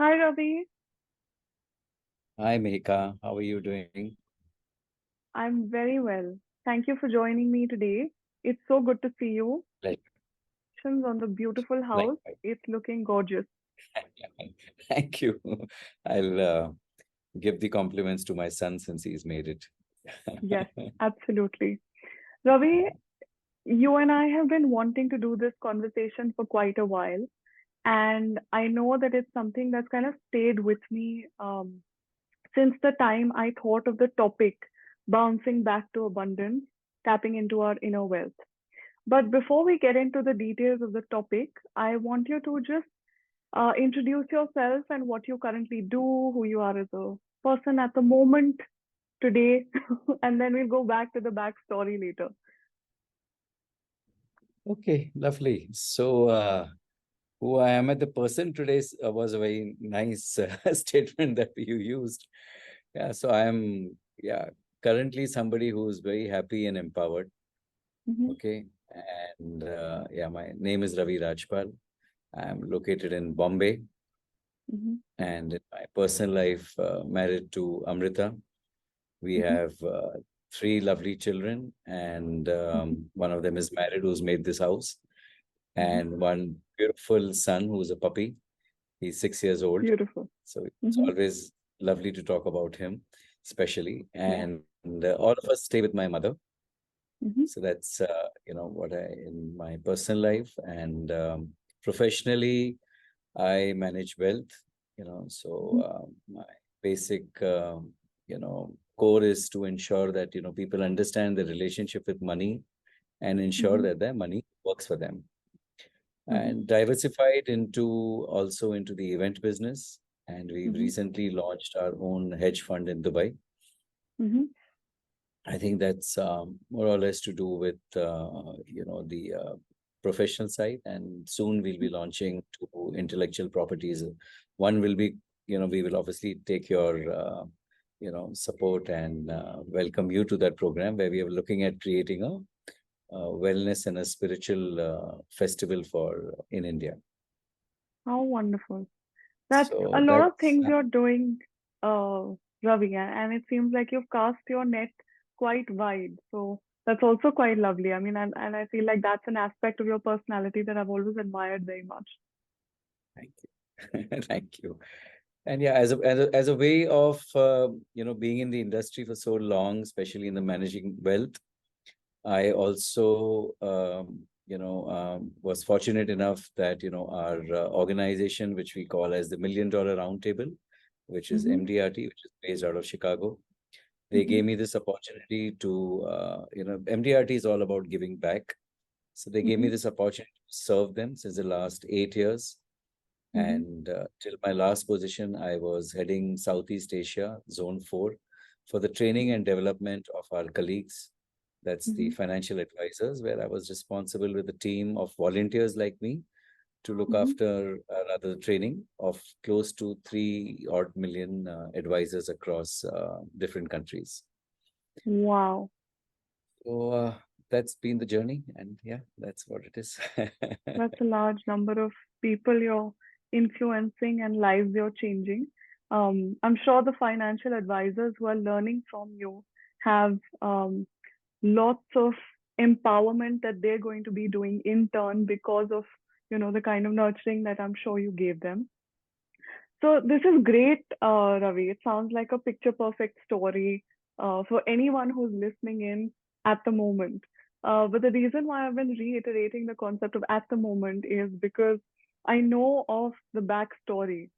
Hi, Ravi. Hi, Mehika. How are you doing? I'm very well. Thank you for joining me today. It's so good to see you. Like, On the beautiful house, likewise. it's looking gorgeous. Thank you. I'll give the compliments to my son since he's made it. Yes, absolutely. Ravi, you and I have been wanting to do this conversation for quite a while, and I know that it's something that's kind of stayed with me since the time I thought of the topic, bouncing back to abundance, tapping into our inner wealth. But before we get into the details of the topic, I want you to just introduce yourself and what you currently do, who you are as a person at the moment today, and then we'll go back to the backstory later. Okay, lovely. So, who I am at the person today was a very nice statement that you used. Yeah, so I am, yeah, currently somebody who's very happy and empowered. Hmm. Okay, and yeah, my name is Ravi Rajpal. I'm located in Bombay, Hmm. and in my personal life, married to Amrita. We Hmm. have three lovely children, and Hmm. one of them is married, who's made this house, Hmm. and one beautiful son who's a puppy. He's 6 years old. Beautiful. So it's Hmm. always lovely to talk about him, especially. Yes. And all of us stay with my mother. Hmm. So that's, what I, in my personal life and professionally, I manage wealth, Hmm. my basic, core is to ensure that, people understand the relationship with money and ensure Hmm. that their money works for them. Hmm. And diversified into the event business. And we've Hmm. recently launched our own hedge fund in Dubai. Hmm. I think that's more or less to do with the professional side, and soon we'll be launching two intellectual properties. One will be, we will obviously take your support and welcome you to that program where we are looking at creating a wellness and a spiritual festival for in India. How wonderful. That's a So lot of that's things you're doing, Ravi, and it seems like you've cast your net quite wide. So that's also quite lovely. I mean, and I feel like that's an aspect of your personality that I've always admired very much. thank you, thank you. And yeah, as a way of being in the industry for so long, especially in the managing wealth, I also was fortunate enough that our organization, which we call as the Million Dollar Roundtable, which is Mm-hmm. MDRT, which is based out of Chicago, they Mm-hmm. gave me this opportunity to MDRT is all about giving back. So they gave Mm-hmm. me this opportunity to serve them since the last 8 years. Mm-hmm. And till my last position, I was heading Southeast Asia, Zone 4, for the training and development of our colleagues. That's the Mm-hmm. financial advisors, where I was responsible with a team of volunteers like me to look Mm-hmm. after rather training of close to 3 odd million advisors across different countries. Wow, So that's been the journey, and yeah, that's what it is. that's a large number of people you're influencing and lives you're changing. I'm sure the financial advisors who are learning from you have lots of empowerment that they're going to be doing in turn because of the kind of nurturing that I'm sure you gave them. So this is great, Ravi. It sounds like a picture perfect story for anyone who's listening in at the moment. But the reason why I've been reiterating the concept of at the moment is because I know of the backstory.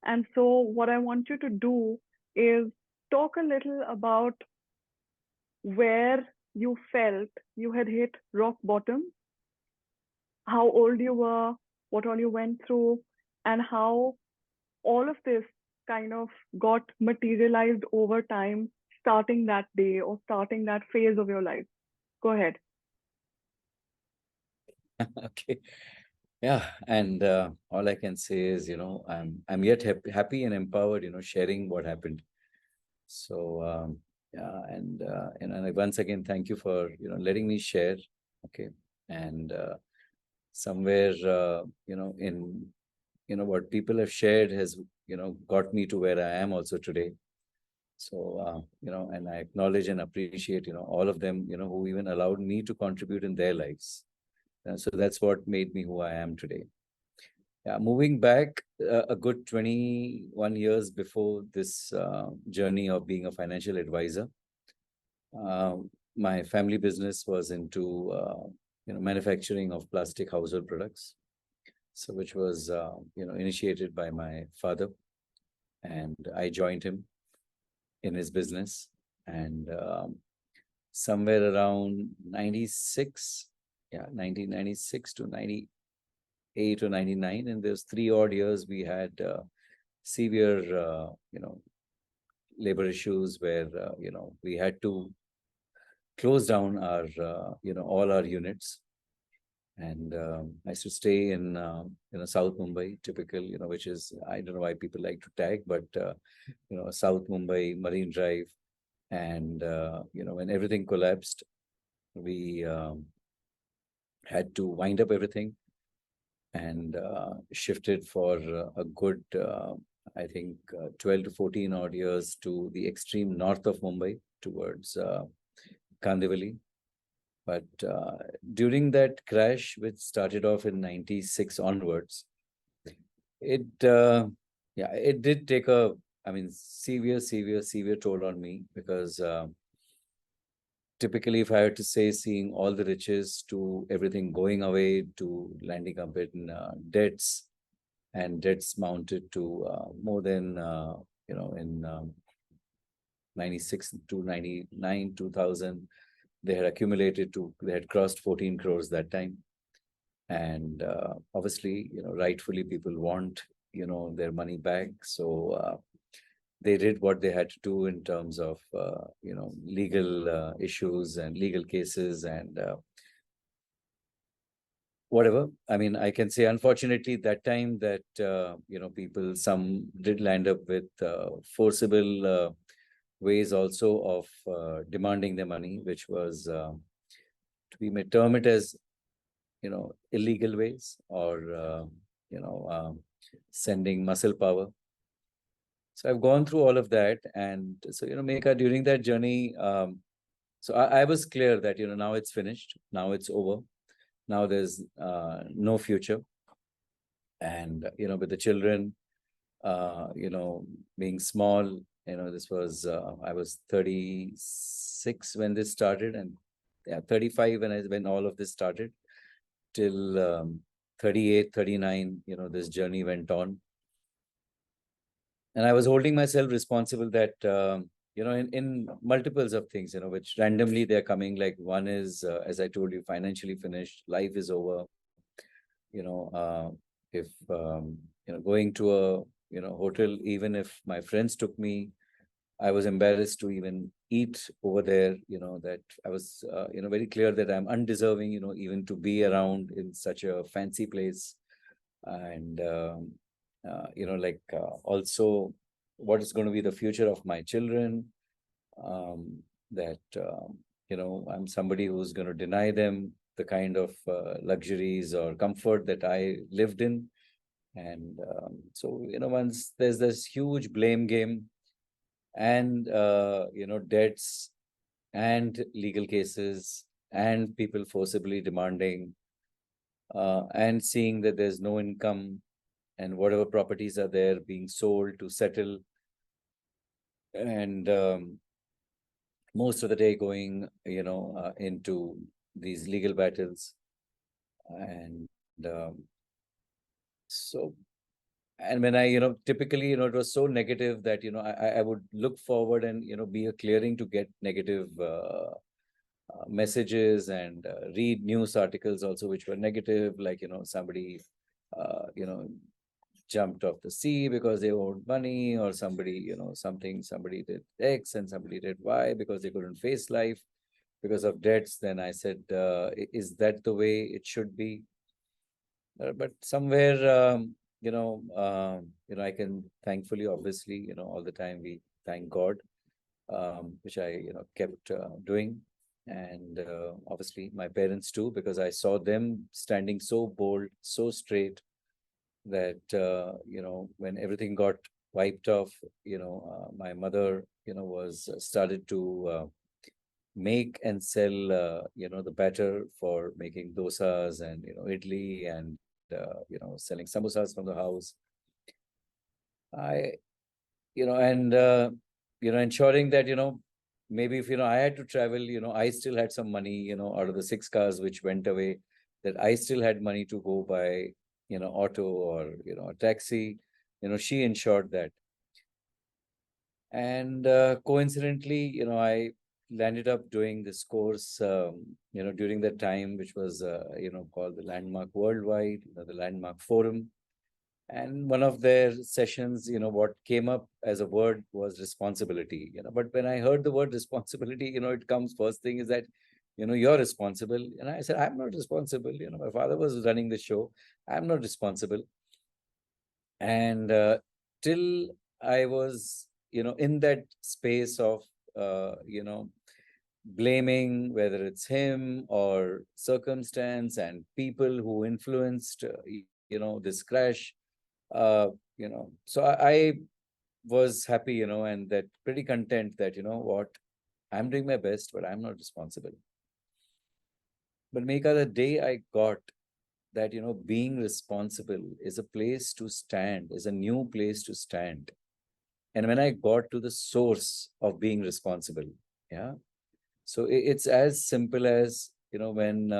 And so what I want you to do is talk a little about where you felt you had hit rock bottom, how old you were, what all you went through, and how all of this kind of got materialized over time, starting that day or starting that phase of your life. Go ahead. Okay. Yeah, and all I can say is, I'm yet happy and empowered, sharing what happened. So yeah, and once again, thank you for letting me share. Okay, and somewhere in what people have shared has got me to where I am also today. So, and I acknowledge and appreciate, all of them, who even allowed me to contribute in their lives. So that's what made me who I am today. Yeah, moving back a good 21 years before this journey of being a financial advisor, my family business was into manufacturing of plastic household products. So which was initiated by my father, and I joined him in his business. And somewhere around 96, yeah, 1996 to 98 or 99, in those 3 odd years, we had severe, labor issues where, we had to close down our, all our units. And I used to stay in, South Mumbai, typical, which is, I don't know why people like to tag, but, South Mumbai, Marine Drive. And, when everything collapsed, we had to wind up everything and shifted for a good, I think, 12 to 14 odd years to the extreme north of Mumbai towards Kandivali. But during that crash, which started off in 96 onwards, it, yeah, it did take a, I mean, severe toll on me because typically, if I had to say, seeing all the riches to everything going away to landing up in debts, and debts mounted to more than, in 96 to 99, 2000, they had accumulated to, they had crossed 14 crores that time. And obviously, rightfully people want, their money back. So they did what they had to do in terms of, legal issues and legal cases and whatever. I mean, I can say, unfortunately, that time that, people, some did land up with forcible ways also of demanding their money, which was, we may term it as, illegal ways, or, sending muscle power. So I've gone through all of that. And so, Meka, during that journey, so I was clear that, now it's finished, now it's over, now there's no future. And, with the children, being small, this was, I was 36 when this started, and yeah, 35 when all of this started, till 38, 39, this journey went on. And I was holding myself responsible that, in multiples of things, which randomly they're coming. Like one is, as I told you, financially finished, life is over. If, going to a, hotel, even if my friends took me, I was embarrassed to even eat over there, that I was, very clear that I'm undeserving, even to be around in such a fancy place. And, also what is going to be the future of my children, that, I'm somebody who's going to deny them the kind of luxuries or comfort that I lived in. And so, once there's this huge blame game and, debts and legal cases and people forcibly demanding, and seeing that there's no income, and whatever properties are there being sold to settle, and most of the day going, into these legal battles. And so, and when I, typically, it was so negative that, I would look forward and, be a clearing to get negative messages, and read news articles also, which were negative, like, somebody, jumped off the sea because they owed money, or somebody, somebody did X and somebody did Y because they couldn't face life because of debts. Then I said, is that the way it should be? But somewhere, I can thankfully, obviously, all the time we thank God, which I, kept doing. And obviously my parents too, because I saw them standing so bold, so straight, that, when everything got wiped off. My mother, was started to make and sell, the batter for making dosas and, idli and, selling samosas from the house. I, and, ensuring that, maybe if, I had to travel, I still had some money, out of the 6 cars which went away, that I still had money to go by, auto or, a taxi. She ensured that. And coincidentally, I landed up doing this course, during that time, which was, called the Landmark Worldwide, the Landmark Forum. And one of their sessions, what came up as a word was responsibility. But when I heard the word responsibility, it comes first thing is that, you're responsible. And I said, I'm not responsible. My father was running the show. I'm not responsible. And till I was, in that space of, blaming whether it's him or circumstance and people who influenced, this crash, so I was happy, and that pretty content that, what, I'm doing my best, but I'm not responsible. But Meka, the day I got that, being responsible is a place to stand, is a new place to stand. And when I got to the source of being responsible, yeah. So it's as simple as, when,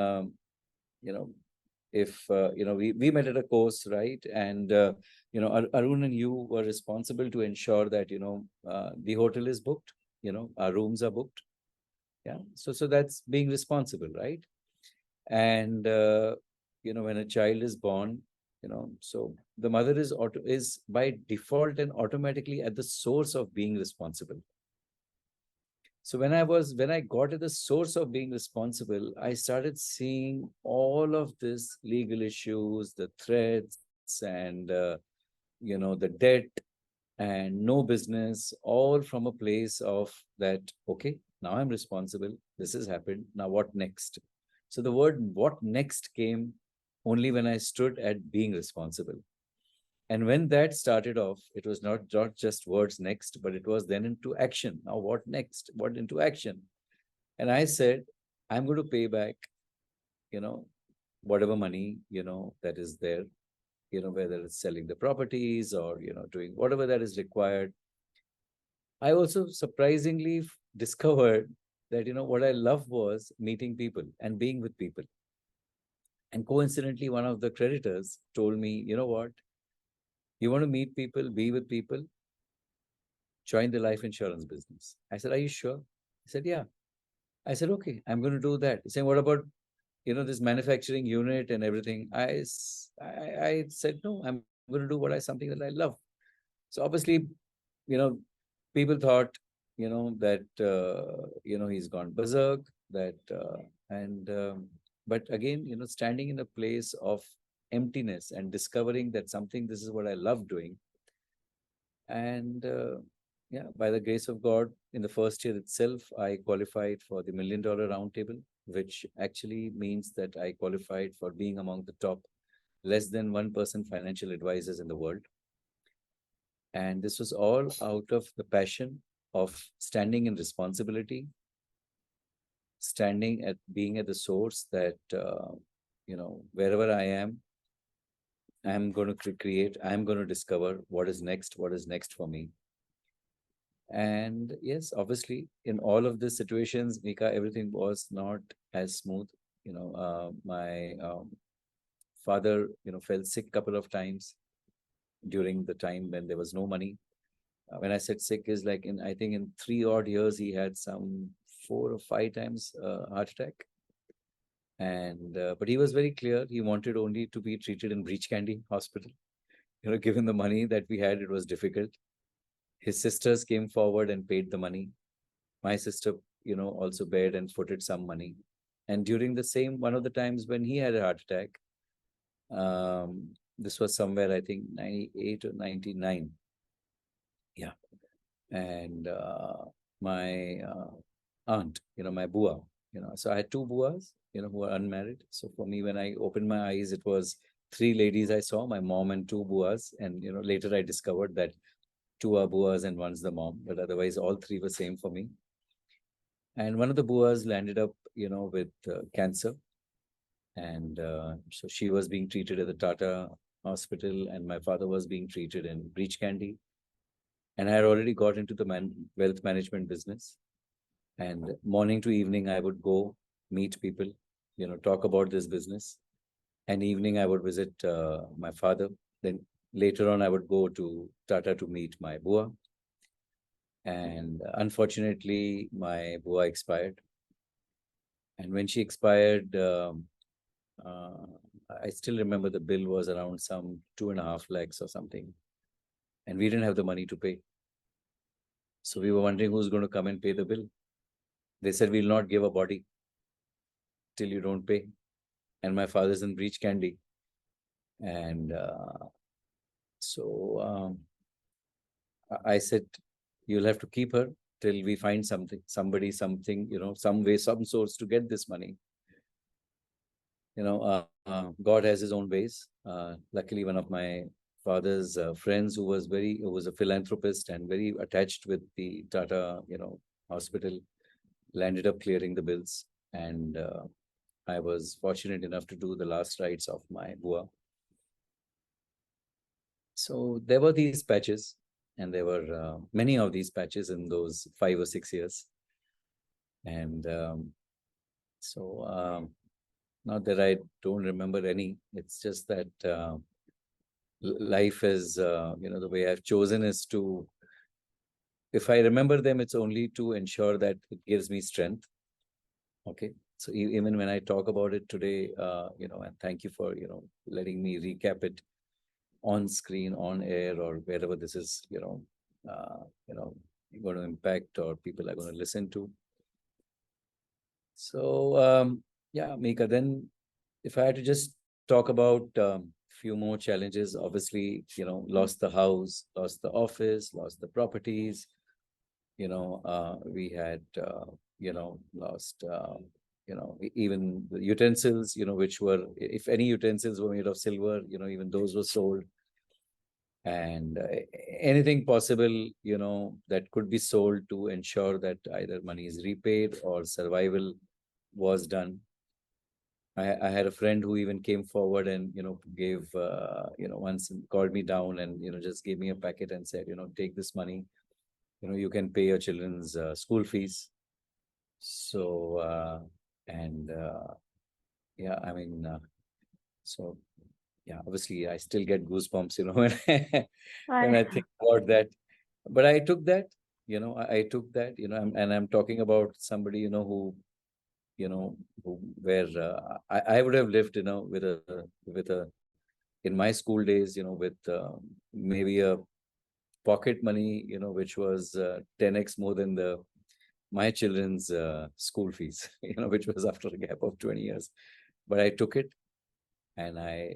if, we met at a course, right? And, Arun and you were responsible to ensure that, the hotel is booked, our rooms are booked. Yeah. So that's being responsible, right? And, when a child is born, so the mother is by default and automatically at the source of being responsible. So when I got to the source of being responsible, I started seeing all of this legal issues, the threats, and the debt and no business, all from a place of that. Okay, now I'm responsible. This has happened. Now what next? So the word "what next" came only when I stood at being responsible. And when that started off, it was not just words next, but it was then into action. Now, what next? What into action? And I said, I'm going to pay back, you know, whatever money, that is there, whether it's selling the properties or, doing whatever that is required. I also surprisingly discovered that, what I love was meeting people and being with people. And coincidentally, one of the creditors told me, you know what? You want to meet people, be with people, join the life insurance business. I said, are you sure? He said, yeah. I said, okay, I'm going to do that. He's saying, what about, this manufacturing unit and everything? I said, no, I'm going to do something that I love. So obviously, you know, people thought, that, he's gone berserk, that, but again, standing in a place of emptiness and discovering that something, this is what I love doing. And yeah, by the grace of God, in the first year itself, I qualified for the $1 million roundtable, which actually means that I qualified for being among the top less than 1% financial advisors in the world. And this was all out of the passion of standing in responsibility, standing at being at the source that, wherever I am, I'm going to create, I'm going to discover what is next for me. And yes, obviously, in all of these situations, Mika, everything was not as smooth. My father, fell sick a couple of times during the time when there was no money. When I said sick, is like I think in 3 odd years, he had some 4 or 5 times heart attack. And but he was very clear. He wanted only to be treated in Breach Candy Hospital. Given the money that we had, it was difficult. His sisters came forward and paid the money. My sister, also paid and footed some money. And during the same one of the times when he had a heart attack, this was somewhere, I think, 98 or 99. Yeah. And my aunt, my bua, so I had two buas, who are unmarried. So for me, when I opened my eyes, it was three ladies I saw, my mom and two buas. And, later I discovered that two are buas and one's the mom, but otherwise all three were same for me. And one of the buas landed up, with cancer, and so she was being treated at the Tata hospital, and my father was being treated in Breach Candy. And I had already got into the wealth management business. And morning to evening, I would go meet people, talk about this business. And evening, I would visit my father. Then later on, I would go to Tata to meet my bua. And unfortunately, my bua expired. And when she expired, uh, I still remember the bill was around some 2.5 lakhs or something. And we didn't have the money to pay. So we were wondering who's going to come and pay the bill. They said, we'll not give a body till you don't pay. And my father's in Breach Candy. And so I said, you'll have to keep her till we find something, somebody, something, some way, some source to get this money. God has his own ways. Luckily, one of my father's friends who was a philanthropist and very attached with the Tata, hospital, landed up clearing the bills. And I was fortunate enough to do the last rites of my bua. So there were these patches, and there were many of these patches in those 5 or 6 years. And not that I don't remember any, it's just that life is, the way I've chosen is to, if I remember them, it's only to ensure that it gives me strength. Okay. So even when I talk about it today, and thank you for, letting me recap it on screen, on air, or wherever this is, going to impact or people are going to listen to. So, yeah, Mika, then if I had to just talk about few more challenges, obviously, lost the house, lost the office, lost the properties, we had, lost, even the utensils, which were, if any utensils were made of silver, even those were sold. And anything possible, that could be sold to ensure that either money is repaid or survival was done. I had a friend who even came forward and, gave, once called me down and, just gave me a packet and said, take this money, you can pay your children's school fees. So, and yeah, I mean, so yeah, obviously I still get goosebumps, when when I I think about that. But I took that, I took that, and I'm talking about somebody, where I would have lived, in my school days, with maybe a pocket money, which was 10x more than my children's school fees, which was after a gap of 20 years. But I took it, and I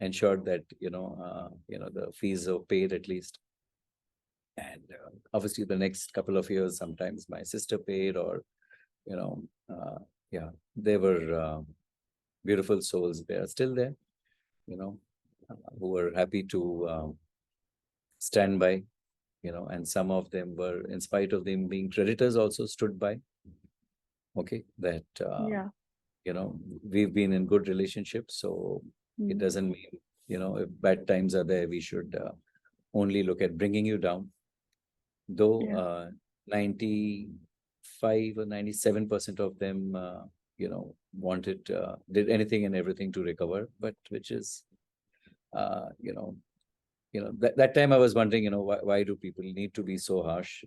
ensured that, the fees are paid at least. And obviously the next couple of years, sometimes my sister paid, or, you know, uh, yeah, they were beautiful souls. They are still there, who were happy to stand by, and some of them were, in spite of them being creditors, also stood by. Okay, that, yeah. we've been in good relationships. So it Mm, doesn't mean, if bad times are there, we should only look at bringing you down. Though yeah. 95 or 97% of them, wanted, did anything and everything to recover, but which is, uh, you know, that time I was wondering, why do people need to be so harsh?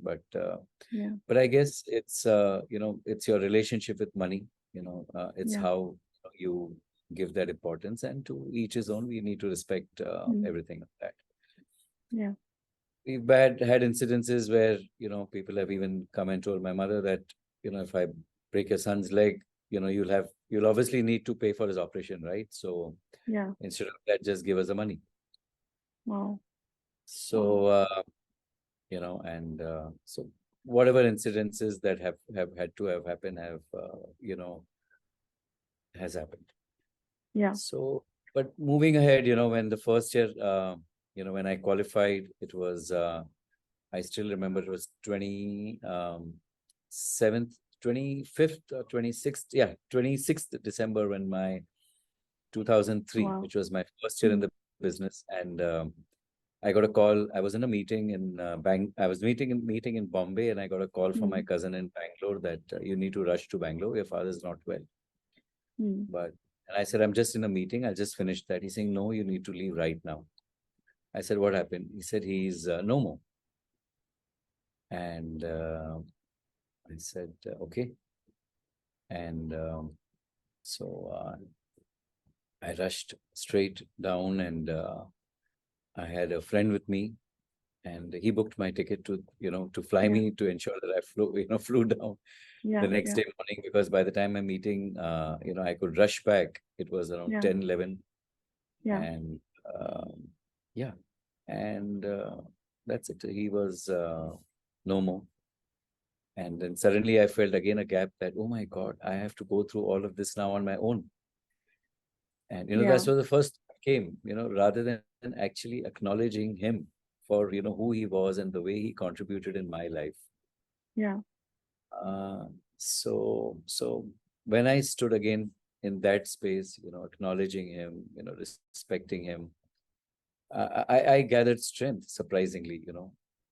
Yeah. But I guess it's, it's your relationship with money, it's Yeah. how you give that importance, and to each his own. We need to respect Mm, everything of that. yeah. We've had incidences where, people have even come and told my mother that, if I break your son's leg, you'll obviously need to pay for his operation, right? So Yeah. instead of that, just give us the money. Wow. So, Wow. and so whatever incidences that have had to have happened have, has happened. Yeah. So, but moving ahead, when the first year, when I qualified, it was I still remember it was 27th, 25th or 26th, yeah, 26th December when my 2003, Wow. which was my first year in Hmm. the business. And I got a call. I was in a meeting in I was meeting in Bombay, and I got a call from my Hmm. cousin in Bangalore that you need to rush to Bangalore. Your father's not well. Hmm. But and I said, I'm just in a meeting. I just finished that. He's saying, no, you need to leave right now. I said, what happened? He said, he's no more. And I said, okay. And so I rushed straight down, and I had a friend with me, and he booked my ticket to, to fly Yeah. me to ensure that I flew down the Yeah. next Yeah. day morning, because by the time my meeting, I could rush back. It was around Yeah. 10, 11, Yeah. and yeah, and that's it. He was no more. And then suddenly I felt again a gap that, oh my God, I have to go through all of this now on my own. And, Yeah. that's where the first came, rather than actually acknowledging him for, who he was and the way he contributed in my life. Yeah. Uh, so when I stood again in that space, acknowledging him, respecting him, I gathered strength, surprisingly,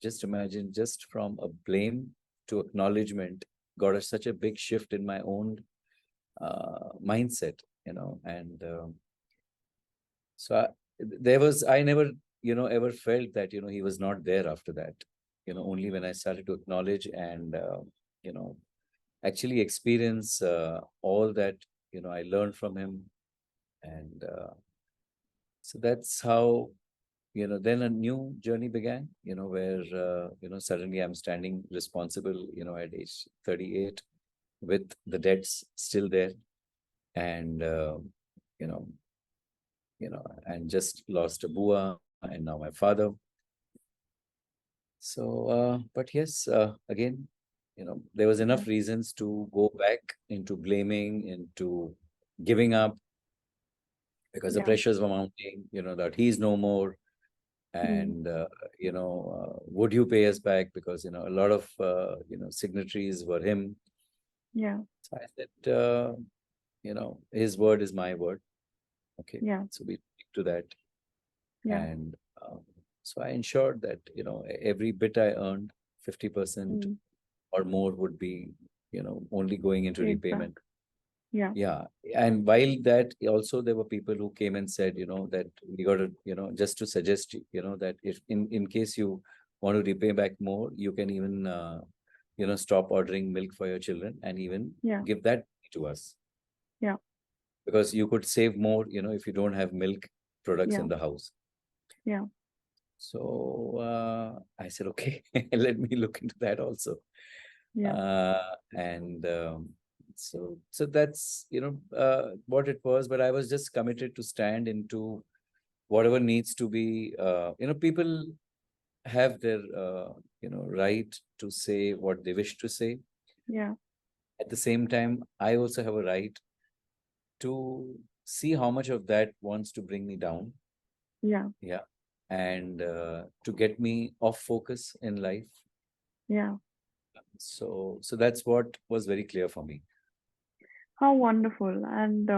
Just imagine, just from a blame to acknowledgement, got such a big shift in my own mindset, and so I never, ever felt that, he was not there after that. Only when I started to acknowledge and, you know, actually experience all that, I learned from him. And so that's how, then a new journey began, where, suddenly I'm standing responsible, at age 38, with the debts still there. And, you know, and just lost a bua and now my father. So, but yes, again, there was Yeah. enough reasons to go back into blaming, into giving up, because the Yeah. pressures were mounting, that he's no more. Hmm. And, would you pay us back? Because, a lot of, signatories were him. Yeah. So I said, his word is my word. Okay. Yeah. So we stick to that. Yeah. And so I ensured that, every bit I earned, 50% Hmm. or more would be, only going into Paid back. repayment. Yeah. Yeah. And while that, also there were people who came and said, that we got to, just to suggest, that if in case you want to repay back more, you can even, stop ordering milk for your children and even Yeah. give that to us, Yeah. because you could save more, if you don't have milk products Yeah. in the house. Yeah. So I said, okay, let me look into that also. Yeah. And so that's, what it was. But I was just committed to stand into whatever needs to be. People have their, right to say what they wish to say. Yeah. At the same time, I also have a right to see how much of that wants to bring me down. Yeah. Yeah. And to get me off focus in life. Yeah. So that's what was very clear for me. How wonderful. And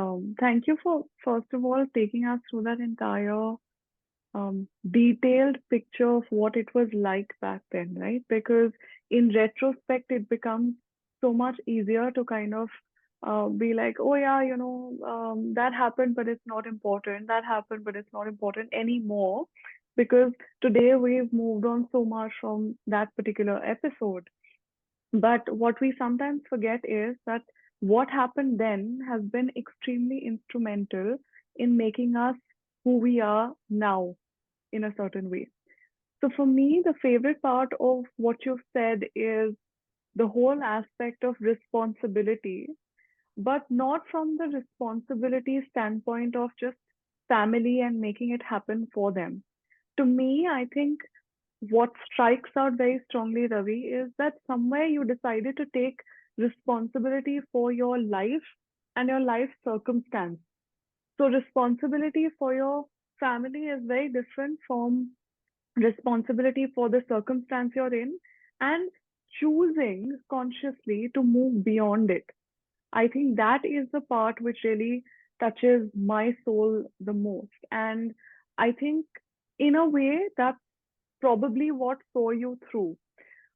thank you for, first of all, taking us through that entire detailed picture of what it was like back then, right? Because in retrospect, it becomes so much easier to kind of be like, oh, yeah, that happened, but it's not important. That happened, but it's not important anymore. Because today we've moved on so much from that particular episode. But what we sometimes forget is that what happened then has been extremely instrumental in making us who we are now in a certain way. So for me, the favorite part of what you've said is the whole aspect of responsibility, but not from the responsibility standpoint of just family and making it happen for them. To me, I think what strikes out very strongly, Ravi, is that somewhere you decided to take responsibility for your life and your life circumstance. So responsibility for your family is very different from responsibility for the circumstance you're in, and choosing consciously to move beyond it. I think that is the part which really touches my soul the most. And I think, in a way, that's probably what saw you through.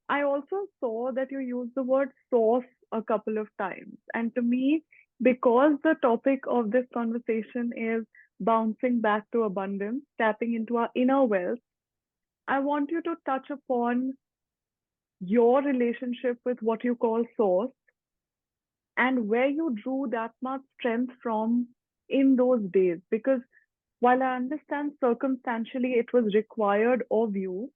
I also saw that you used the word source a couple of times. And to me, because the topic of this conversation is bouncing back to abundance, tapping into our inner wealth, I want you to touch upon your relationship with what you call source and where you drew that much strength from in those days. Because while I understand circumstantially it was required of you,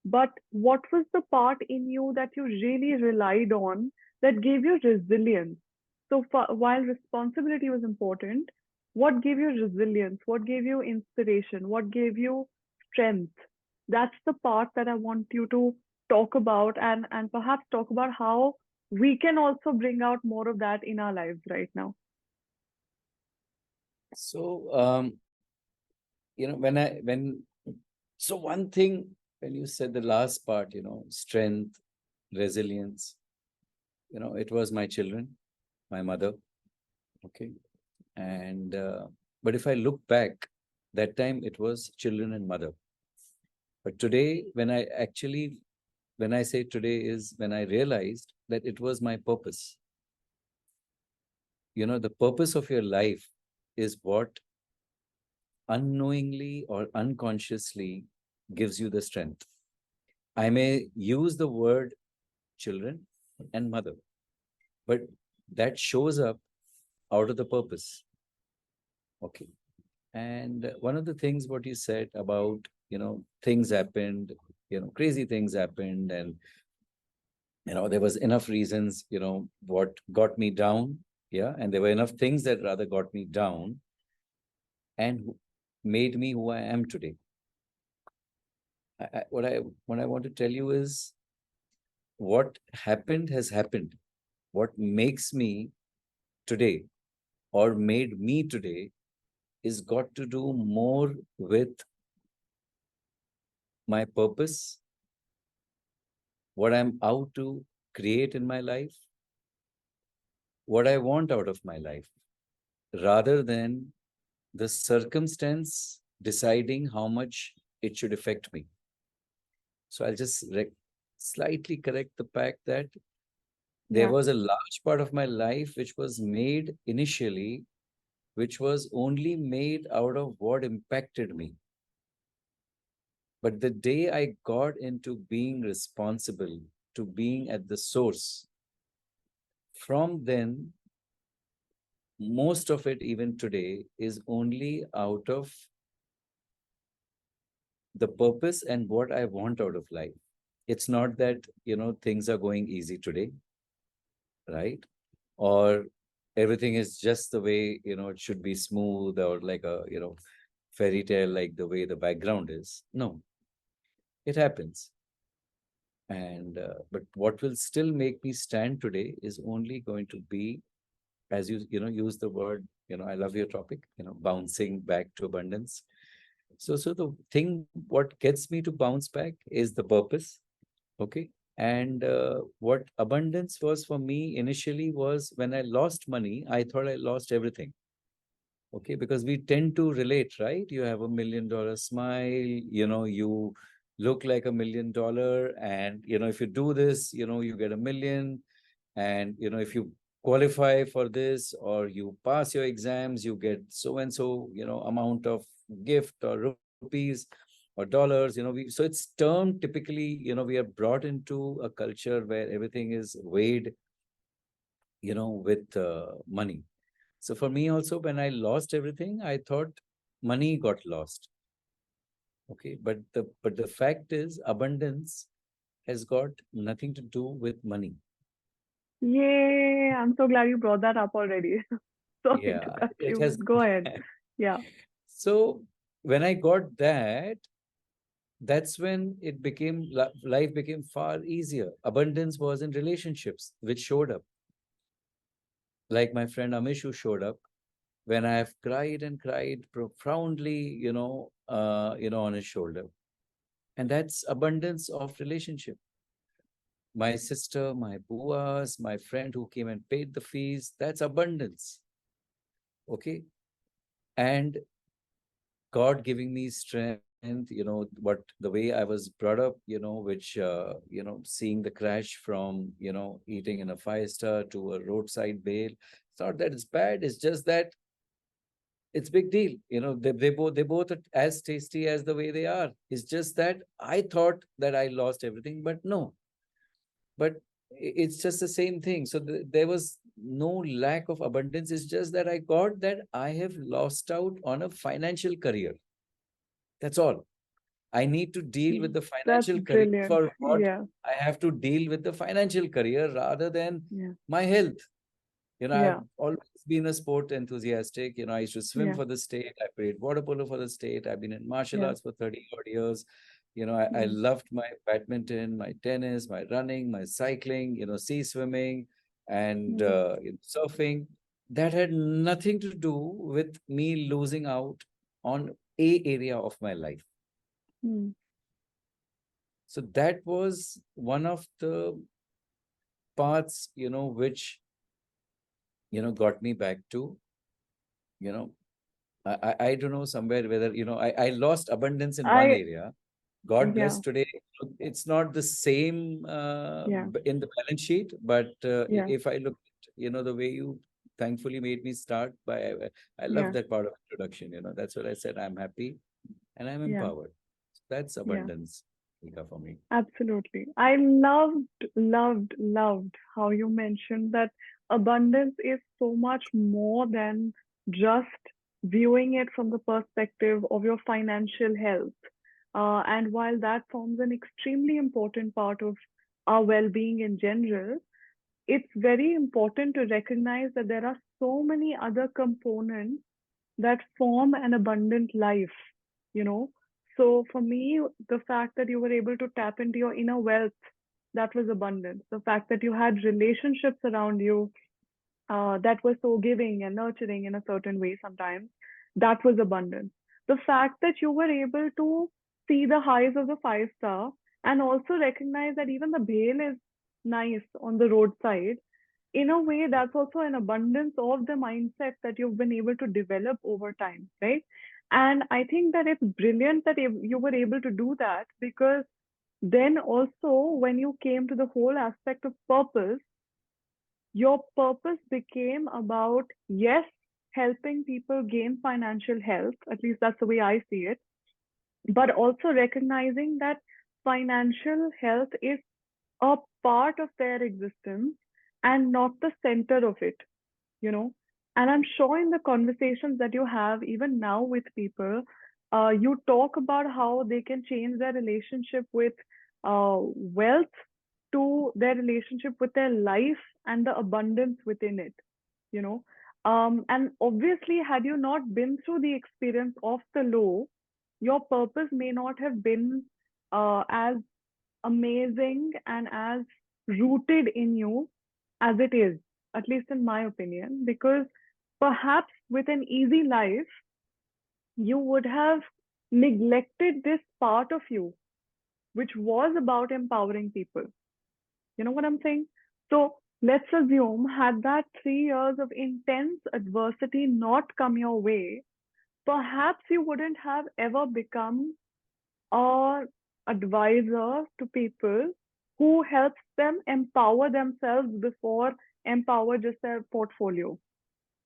but what was the part in you that you really relied on that gave you resilience? So, while responsibility was important, what gave you resilience? What gave you inspiration? What gave you strength? That's the part that I want you to talk about, and perhaps talk about how we can also bring out more of that in our lives right now. So, so one thing, when you said the last part, strength, resilience, it was my children, my mother. Okay. And, but if I look back, that time it was children and mother. But today, when I say today is when I realized that it was my purpose. The purpose of your life is what unknowingly or unconsciously gives you the strength. I may use the word children and mother, but that shows up out of the purpose. Okay. And one of the things what you said about, things happened, crazy things happened, and, there was enough reasons, what got me down. Yeah. And there were enough things that rather got me down and made me who I am today. What I want to tell you is what happened has happened. What makes me today or made me today is got to do more with my purpose, what I'm out to create in my life, what I want out of my life, rather than the circumstance deciding how much it should affect me. So I'll just slightly correct the fact that there Yeah. was a large part of my life which was made initially, which was only made out of what impacted me. But the day I got into being responsible, to being at the source, from then, most of it, even today, is only out of the purpose and what I want out of life. It's not that, things are going easy today, right? Or everything is just the way, it should be smooth or like a, fairy tale, like the way the background is. No, it happens. And but what will still make me stand today is only going to be, as you use the word, I love your topic, bouncing back to abundance. So the thing what gets me to bounce back is the purpose. Okay. And what abundance was for me initially was when I lost money, I thought I lost everything. Okay, because we tend to relate, right? You have $1 million smile, you look like $1 million, and if you do this, you get 1 million. And if you qualify for this or you pass your exams, you get so and so, amount of gift or rupees or dollars. So it's termed typically, we are brought into a culture where everything is weighed, with money. So for me also, when I lost everything, I thought money got lost. Okay, but the fact is, abundance has got nothing to do with money. Yay! I'm so glad you brought that up already. Sorry to Yeah, cut it you, has. but go ahead. Yeah. So when I got that, that's when it became life became far easier. Abundance was in relationships, which showed up. Like my friend Amish, who showed up when I have cried and cried profoundly, on his shoulder. And that's abundance of relationship. My sister, my buas, my friend who came and paid the fees, that's abundance. Okay. And God giving me strength, what the way I was brought up, which, seeing the crash from, eating in a five-star to a roadside bail. It's not that it's bad, it's just that it's big deal. They both are as tasty as the way they are. It's just that I thought that I lost everything, but no. But it's just the same thing. So there was no lack of abundance. It's just that I got that I have lost out on a financial career. That's all. I need to deal with Mm. the That's financial career. brilliant. For what? Yeah, I have to deal with the financial career rather than yeah, my health. I've yeah, always been a sport enthusiastic. I used to swim yeah, for the state. I played water polo for the state. I've been in martial yeah, arts for 30 odd years. I yeah. loved my badminton, my tennis, my running, my cycling, sea swimming, and Mm, surfing. That had nothing to do with me losing out on a area of my life. mm. So that was one of the paths, which, got me back to, you know, I don't know somewhere whether, I lost abundance in one I, area. God bless yeah, today. It's not the same yeah, in the balance sheet, but yeah, if I look at, the way you thankfully made me start by, I love yeah, that part of introduction. That's what I said. I'm happy and I'm yeah, empowered. That's yeah. abundance, Ika, for me. Absolutely. I loved how you mentioned that abundance is so much more than just viewing it from the perspective of your financial health. And while that forms an extremely important part of our well-being in general, it's very important to recognize that there are so many other components that form an abundant life, you know. So for me, the fact that you were able to tap into your inner wealth, that was abundance. The fact that you had relationships around you that were so giving and nurturing in a certain way sometimes, that was abundance. The fact that you were able to see the highs of the five star and also recognize that even the bale is nice on the roadside, in a way, that's also an abundance of the mindset that you've been able to develop over time, right? And I think that it's brilliant that you were able to do that, because then also when you came to the whole aspect of purpose, your purpose became about, yes, helping people gain financial health, at least that's the way I see it, but also recognizing that financial health is a part of their existence and not the center of it, you know. And I'm sure in the conversations that you have even now with people, you talk about how they can change their relationship with wealth to their relationship with their life and the abundance within it, you know. And obviously, had you not been through the experience of the low, your purpose may not have been as amazing and as rooted in you as it is, at least in my opinion, because perhaps with an easy life, you would have neglected this part of you, which was about empowering people. You know what I'm saying? So let's assume, had that 3 years of intense adversity not come your way, perhaps you wouldn't have ever become or advisor to people who helps them empower themselves before empower just their portfolio,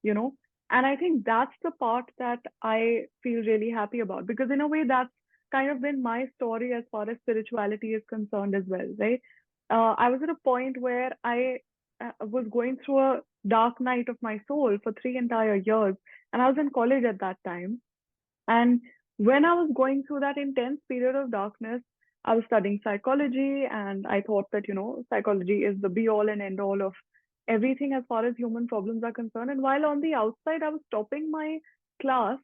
you know. And I think that's the part that I feel really happy about, because in a way that's kind of been my story as far as spirituality is concerned as well, right? I was at a point where I was going through a dark night of my soul for 3 entire years, and I was in college at that time. And when I was going through that intense period of darkness, I was studying psychology, and I thought that, psychology is the be all and end all of everything as far as human problems are concerned. And while on the outside, I was topping my class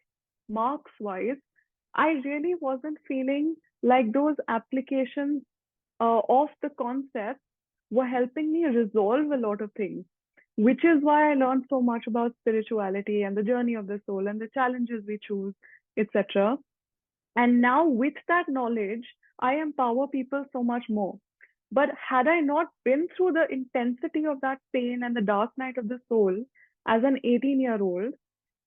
marks wise, I really wasn't feeling like those applications of the concepts were helping me resolve a lot of things, which is why I learned so much about spirituality and the journey of the soul and the challenges we choose, etc. And now, with that knowledge, I empower people so much more. But had I not been through the intensity of that pain and the dark night of the soul as an 18-year-old,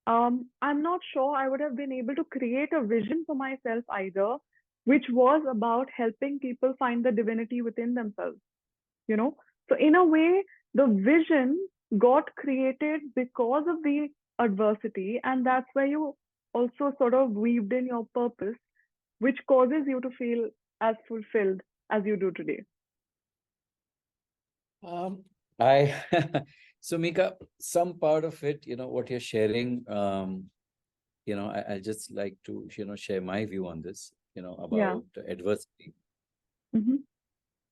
I'm not sure I would have been able to create a vision for myself either, which was about helping people find the divinity within themselves, you know? So, in a way, the vision got created because of the adversity, and that's where you also sort of weaved in your purpose, which causes you to feel as fulfilled as you do today. Um, I so Mika, some part of it, what you're sharing, I just like to, share my view on this, Yeah. about adversity. Mm-hmm.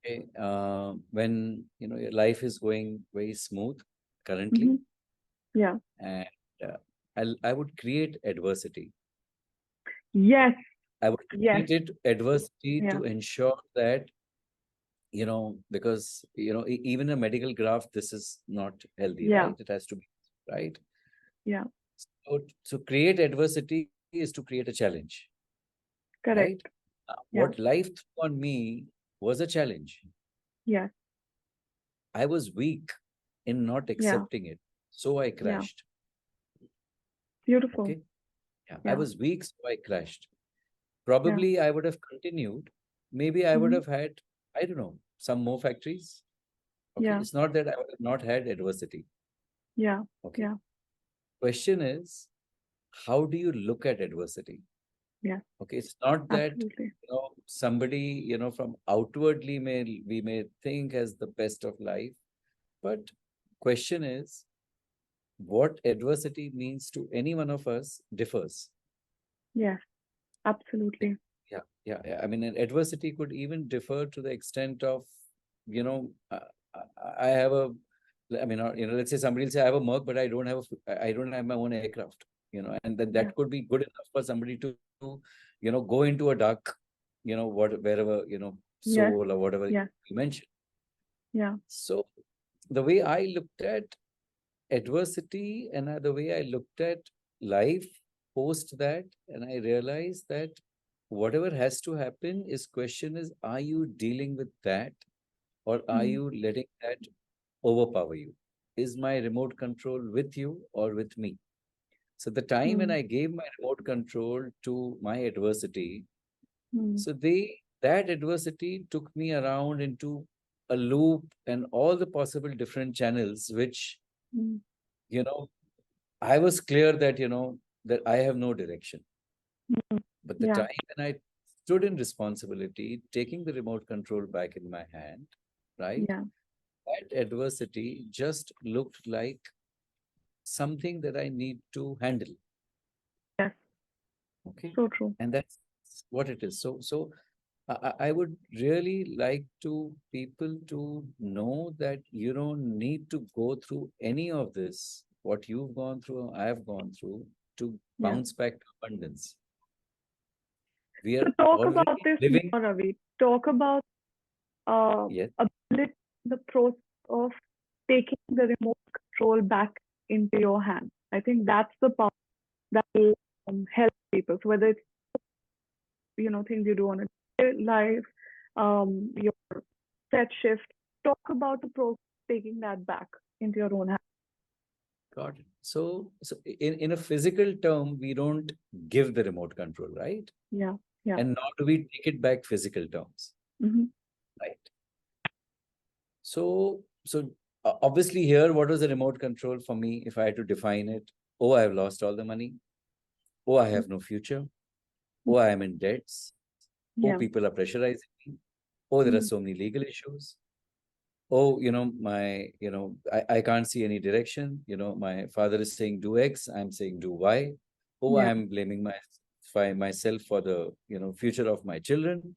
Okay. When, your life is going very smooth Mm-hmm. currently, Yeah. and I would create adversity. Yes. I would Yes. create it adversity Yeah. to ensure that, because, even a medical graph, this is not healthy, Yeah. right? It has to be right. Yeah. So create adversity is to create a challenge, right? Correct. Yeah. What life threw on me was a challenge. Yes. I was weak in not Yeah. accepting it. So I Yeah. crashed. Beautiful. Okay. Yeah. I Yeah. was weak, so I crashed. Yeah. Probably I would have continued. Maybe I would Mm-hmm. have had, I don't know, some more factories. Okay. Yeah. It's not that I would have not had adversity. Yeah. Okay. Yeah. Question is, how do you look at adversity? Yeah. Okay, it's not that Absolutely. somebody from outwardly we may think as the best of life, but question is what adversity means to any one of us differs. Yes. Like, Absolutely. yeah. I mean, and adversity could even differ to the extent of I have a, I mean, let's say somebody will say I have a Merc, but I don't have my own aircraft. And then Yeah. that could be good enough for somebody to go into a dark, wherever, Yes. soul or whatever Yes. you mentioned. Yeah. So the way I looked at adversity and the way I looked at life post that, and I realized that whatever has to happen is question is, are you dealing with that or are Mm. you letting that overpower you? Is my remote control with you or with me? So the time when Mm. I gave my remote control to my adversity, Mm. so that adversity took me around into a loop and all the possible different channels, which, Mm. you know, I was clear that, that I have no direction. Mm. But the Yeah. time when I stood in responsibility, taking the remote control back in my hand, right? Yeah. That adversity just looked like something that I need to handle. Yes. Okay. So true. And that's what it is. So I would really like to people to know that you don't need to go through any of this, what you've gone through, I've gone through, to Yeah. bounce back to abundance. We So are talk about already this living. more, Ravi. Talk about uh, Yes. ability, the process of taking the remote control back into your hand. I think that's the part that will help people. So whether it's things you do on a daily life, your set shift. Talk about the process of taking that back into your own hand. Got it. So in a physical term, we don't give the remote control, right? Yeah, yeah. And nor do we take it back physical terms, Mm-hmm. right? So obviously here, what was the remote control for me if I had to define it? Oh, I've lost all the money. Oh, I have no future. Oh, I am in debts. Oh, Yeah. people are pressurizing me. Oh, there are Mm. so many legal issues. Oh, I can't see any direction. My father is saying do X, I'm saying do Y. Oh, I Yeah. am blaming myself for the, future of my children.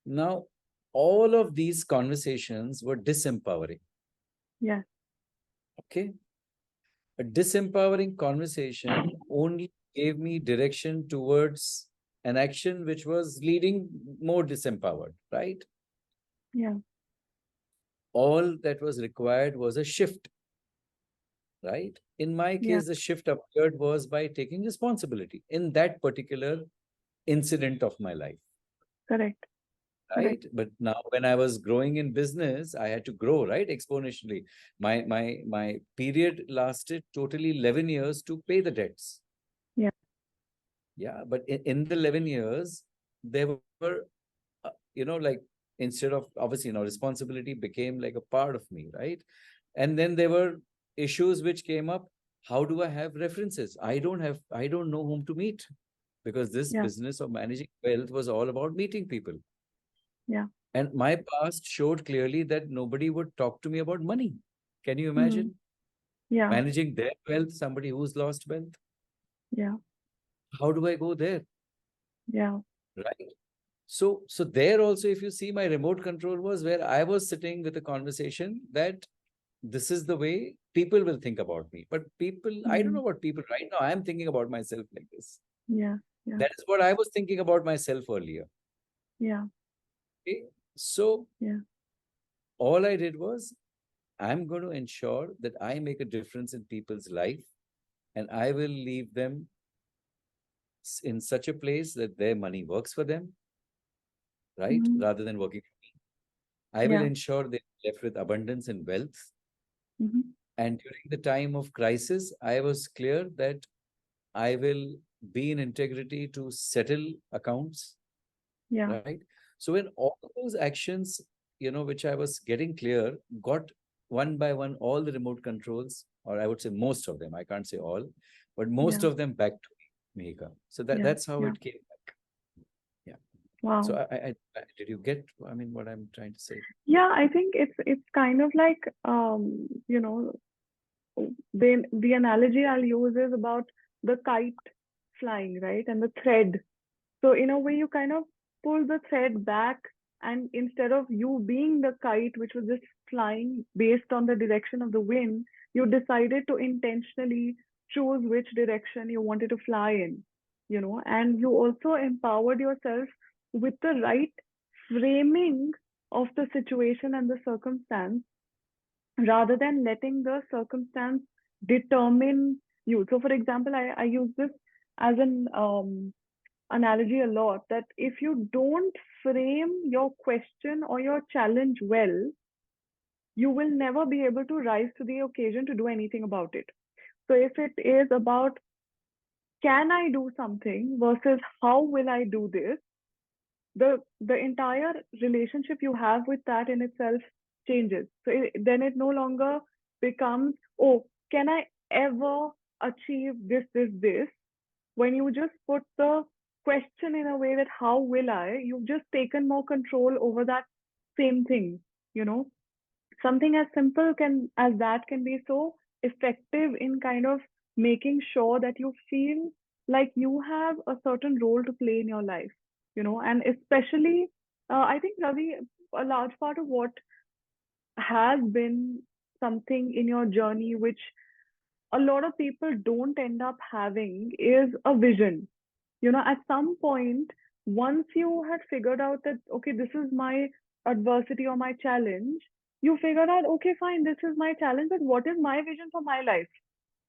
Now, all of these conversations were disempowering. Yeah. Okay. A disempowering conversation only gave me direction towards an action which was leading more disempowered, right? Yeah. All that was required was a shift, right? In my Yeah. case, the shift appeared was by taking responsibility in that particular incident of my life. Correct. Right. right? But now when I was growing in business, I had to grow, right? Exponentially. My period lasted totally 11 years to pay the debts. Yeah. Yeah, but in the 11 years, there were, like instead of obviously, responsibility became like a part of me, right? And then there were issues which came up. How do I have references? I don't know whom to meet, because this Yeah. business of managing wealth was all about meeting people. Yeah. And my past showed clearly that nobody would talk to me about money. Can you Mm. imagine Yeah. managing their wealth, somebody who's lost wealth? Yeah. How do I go there? Yeah. Right. So there also, if you see, my remote control was where I was sitting with a conversation that this is the way people will think about me. But people, I don't Mm. know what people right now, I'm thinking about myself like this. Yeah. Yeah. That is what I was thinking about myself earlier. Yeah. Okay. So Yeah. all I did was, I'm going to ensure that I make a difference in people's life, and I will leave them in such a place that their money works for them, right? Mm. Rather than working. I will Yeah. ensure they're left with abundance and wealth. Mm-hmm. And during the time of crisis, I was clear that I will be in integrity to settle accounts, Yeah. right? So when all those actions, which I was getting clear, got one by one, all the remote controls, or I would say most of them, I can't say all, but most Yeah. of them back to me, Mehika. So Yeah. that's how Yeah. it came back. Yeah. So Wow. did you get, I mean, what I'm trying to say? Yeah, I think it's kind of like the analogy I'll use is about the kite flying, right? And the thread. So in a way, you kind of pull the thread back, and instead of you being the kite, which was just flying based on the direction of the wind, you decided to intentionally choose which direction you wanted to fly in, and you also empowered yourself with the right framing of the situation and the circumstance rather than letting the circumstance determine you. So, for example, I use this as an analogy a lot that if you don't frame your question or your challenge well, you will never be able to rise to the occasion to do anything about it. So, if it is about can I do something versus how will I do this, the entire relationship you have with that in itself changes. So then it no longer becomes, oh, can I ever achieve this? When you just put the question in a way that how will I, you've just taken more control over that same thing. You know, something as simple can as that can be so effective in kind of making sure that you feel like you have a certain role to play in your life, and especially I think, Ravi, a large part of what has been something in your journey which a lot of people don't end up having is a vision. At some point, once you had figured out that, okay, this is my adversity or my challenge, you figured out, okay, fine, this is my challenge, but what is my vision for my life?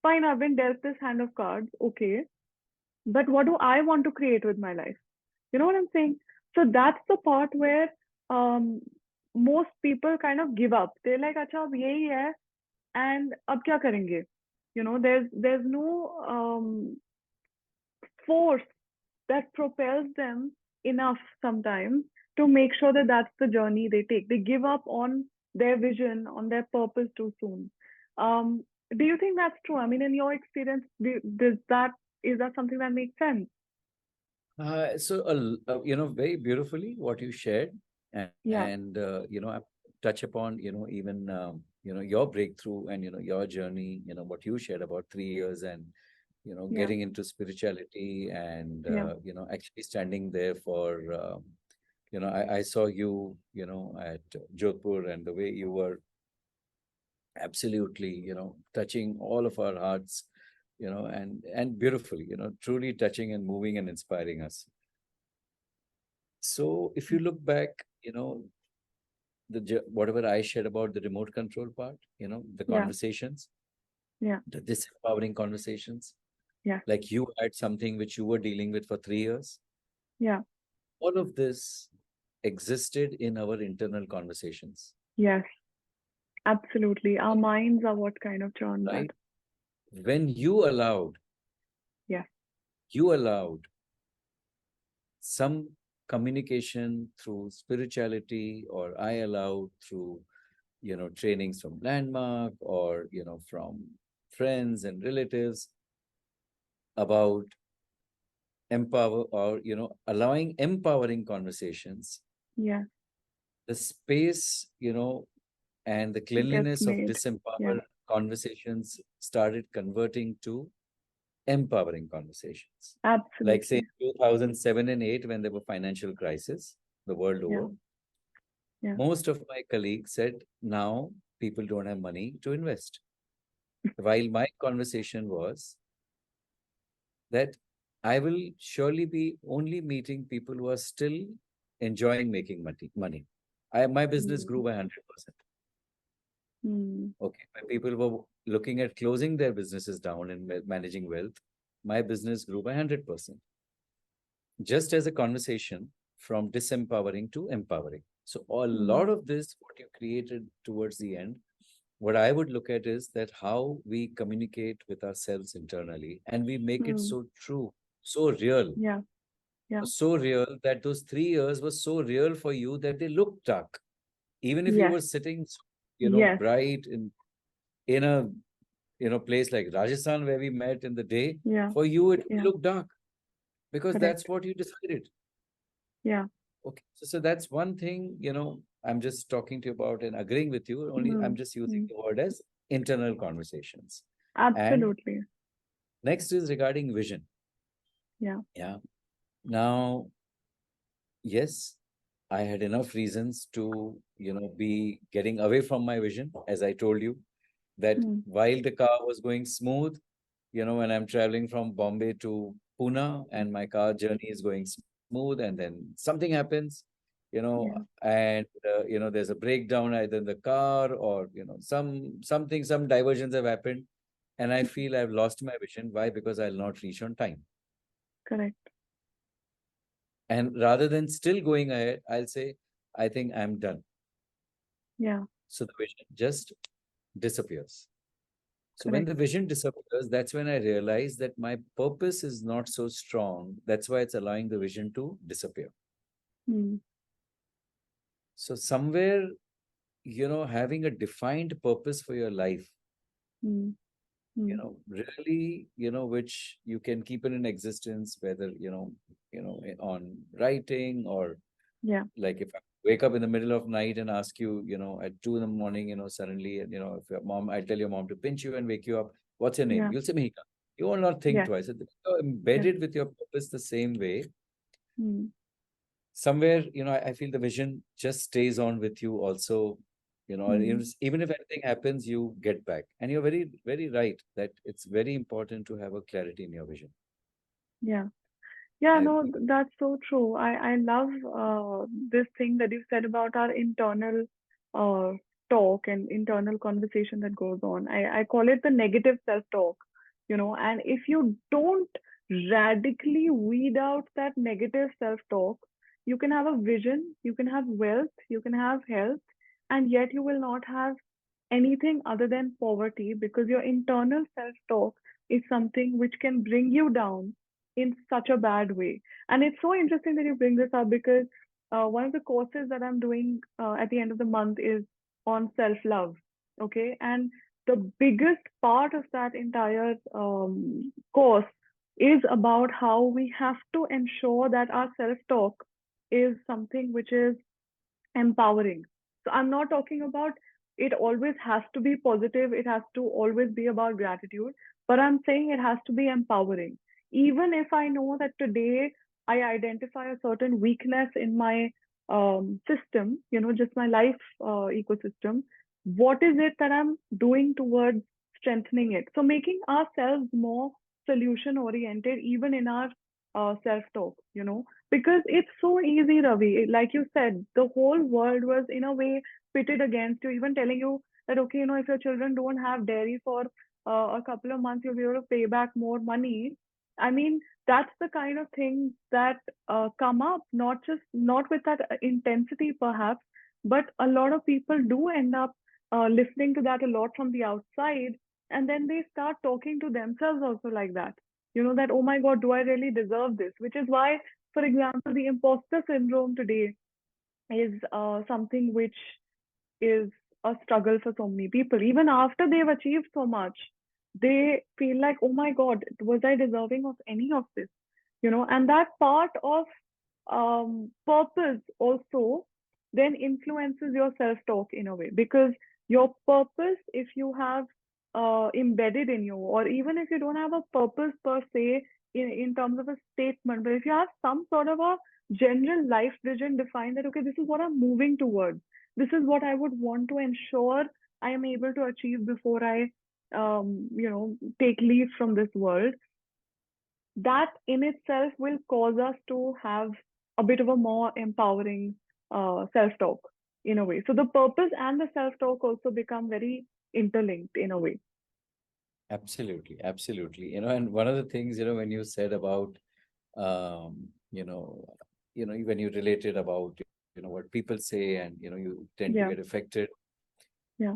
Fine, I've been dealt this hand of cards, okay, but what do I want to create with my life? You know what I'm saying? So that's the part where um, most people kind of give up. They're like, अच्छा अब यही है and अब क्या करेंगे? There's no force that propels them enough sometimes to make sure that that's the journey they take. They give up on their vision, on their purpose too soon. Um, do you think that's true? I mean, in your experience, is that something that makes sense? Very beautifully what you shared, Yeah, I touch upon, even, your breakthrough and, your journey, what you shared about 3 years and, yeah, getting into spirituality and, yeah, actually standing there for, I saw you, at Jodhpur, and the way you were absolutely, touching all of our hearts, and beautifully, truly touching and moving and inspiring us. So if you look back, whatever I shared about the remote control part, the yeah, conversations, yeah, the disempowering conversations, yeah, like you had something which you were dealing with for 3 years. yeah, All of this, existed in our internal conversations, Yes, absolutely. Our minds are what kind of churn that. right? When Yes. you allowed some communication through spirituality, or I allowed through, trainings from Landmark, or, from friends and relatives about empower, or, allowing empowering conversations, Yes. the space, and the Gets cleanliness of made. Yeah. disempowered conversations started converting to empowering conversations. Like say Absolutely. 2007 and 8, when there were financial crisis the world Yeah. over, Yeah. most of my colleagues said now people don't have money to invest. While my conversation was that I will surely be only meeting people who are still enjoying making money. My business grew Mm. by 100%. Mm. Okay. When people were looking at closing their businesses down and managing wealth, my business grew by 100%. Just as a conversation from disempowering to empowering. So a lot Mm. of this, what you created towards the end, what I would look at is that how we communicate with ourselves internally and we make it Mm. so true, so real, Yeah. Yeah. so real that those 3 years were so real for you that they look dark. Even if you Yes. were sitting, Yes. bright in a place like Rajasthan where we met in the day, Yeah. for you it will Yeah. look dark because that's Correct. what you decided. Yeah. Okay. So that's one thing, I'm just talking to you about and agreeing with you. Only I'm Mm. just using Mm. the word as internal conversations. And Absolutely. next is regarding vision. Yeah. Yeah. Now, yes, I had enough reasons to, be getting away from my vision, as I told you, that Mm. while the car was going smooth, when I'm traveling from Bombay to Pune and my car journey is going smooth, and then something happens, Yeah. and there's a breakdown either in the car, or some diversions have happened, and I feel I've lost my vision. Why? Because I'll not reach on time. Correct. And rather than still going ahead, I'll say, I think I'm done. Yeah. So the vision just disappears. So when Correct. the vision disappears, that's when I realize that my purpose is not so strong. That's why it's allowing the vision to disappear. Mm. So somewhere, having a defined purpose for your life, Mm. Mm. really, which you can keep it in existence, whether, on writing, or Yeah. like if I wake up in the middle of night and ask you, at 2 in the morning, suddenly, and if your mom, I tell your mom to pinch you and wake you up, what's your name? Yeah. You'll say Mihika. You will not think Yes. twice. You're Yes. embedded with your purpose the same way. Mm. Somewhere, I feel the vision just stays on with you also, and Mm. even if anything happens, you get back. And you're very, very right that it's very important to have a clarity in your vision. Yeah. Yeah, I no, agree with that's so true. I love this thing that you said about our internal uh, talk and internal conversation that goes on. I call it the negative self-talk, and if you don't radically weed out that negative self-talk, you can have a vision, you can have wealth, you can have health, and yet you will not have anything other than poverty because your internal self-talk is something which can bring you down in such a bad way. And it's so interesting that you bring this up because one of the courses that I'm doing at the end of the month is on self-love. Okay. And the biggest part of that entire course is about how we have to ensure that our self-talk is something which is empowering. So I'm not talking about it always has to be positive, it has to always be about gratitude, but I'm saying it has to be empowering. Even if I know that today I identify a certain weakness in my system, just my life ecosystem, what is it that I'm doing towards strengthening it? So making ourselves more solution oriented, even in our self talk, because it's so easy, Ravi. Like you said, the whole world was in a way pitted against you, even telling you that, okay, if your children don't have dairy for a couple of months, you'll be able to pay back more money. I mean, that's the kind of things that come up, not with that intensity perhaps, but a lot of people do end up listening to that a lot from the outside, and then they start talking to themselves also like that. That, oh my God, do I really deserve this? Which is why, for example, the imposter syndrome today is something which is a struggle for so many people. Even after they've achieved so much, they feel like, oh my God, was I deserving of any of this? And that part of purpose also then influences your self talk in a way, because your purpose, if you have embedded in you, or even if you don't have a purpose per se in terms of a statement, but if you have some sort of a general life vision defined that, okay, this is what I'm moving towards, this is what I would want to ensure I am able to achieve before I, take leave from this world, that in itself will cause us to have a bit of a more empowering self talk in a way. So the purpose and the self talk also become very interlinked in a way. Absolutely, absolutely. And one of the things, when you said about, um, you know, when you related about, what people say, and you tend to get Yeah, affected. yeah,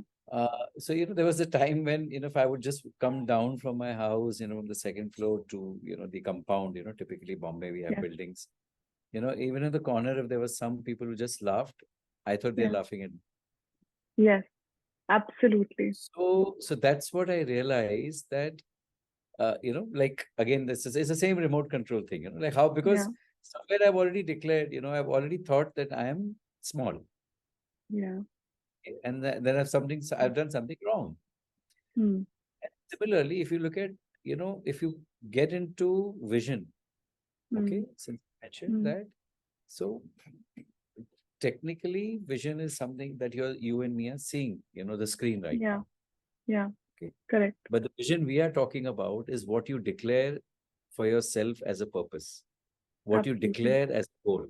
So, there was a time when, if I would just come down from my house, from the second floor to, the compound, typically Bombay, we have yeah, buildings, even in the corner, if there was some people who just laughed, I thought they're yeah, laughing at me. yes, absolutely. So that's what I realized, that, like, again, this is it's the same remote control thing, like how, Yeah, because somewhere I've already declared, I've already thought that I am small, yeah, and then I've done something wrong. hmm, Similarly, if you look at, if you get into vision, hmm, okay, since I mentioned hmm, that, so technically, vision is something that you and me are seeing, the screen right yeah, now. yeah, Okay. correct, But the vision we are talking about is what you declare for yourself as a purpose, what you absolutely. declare as a goal,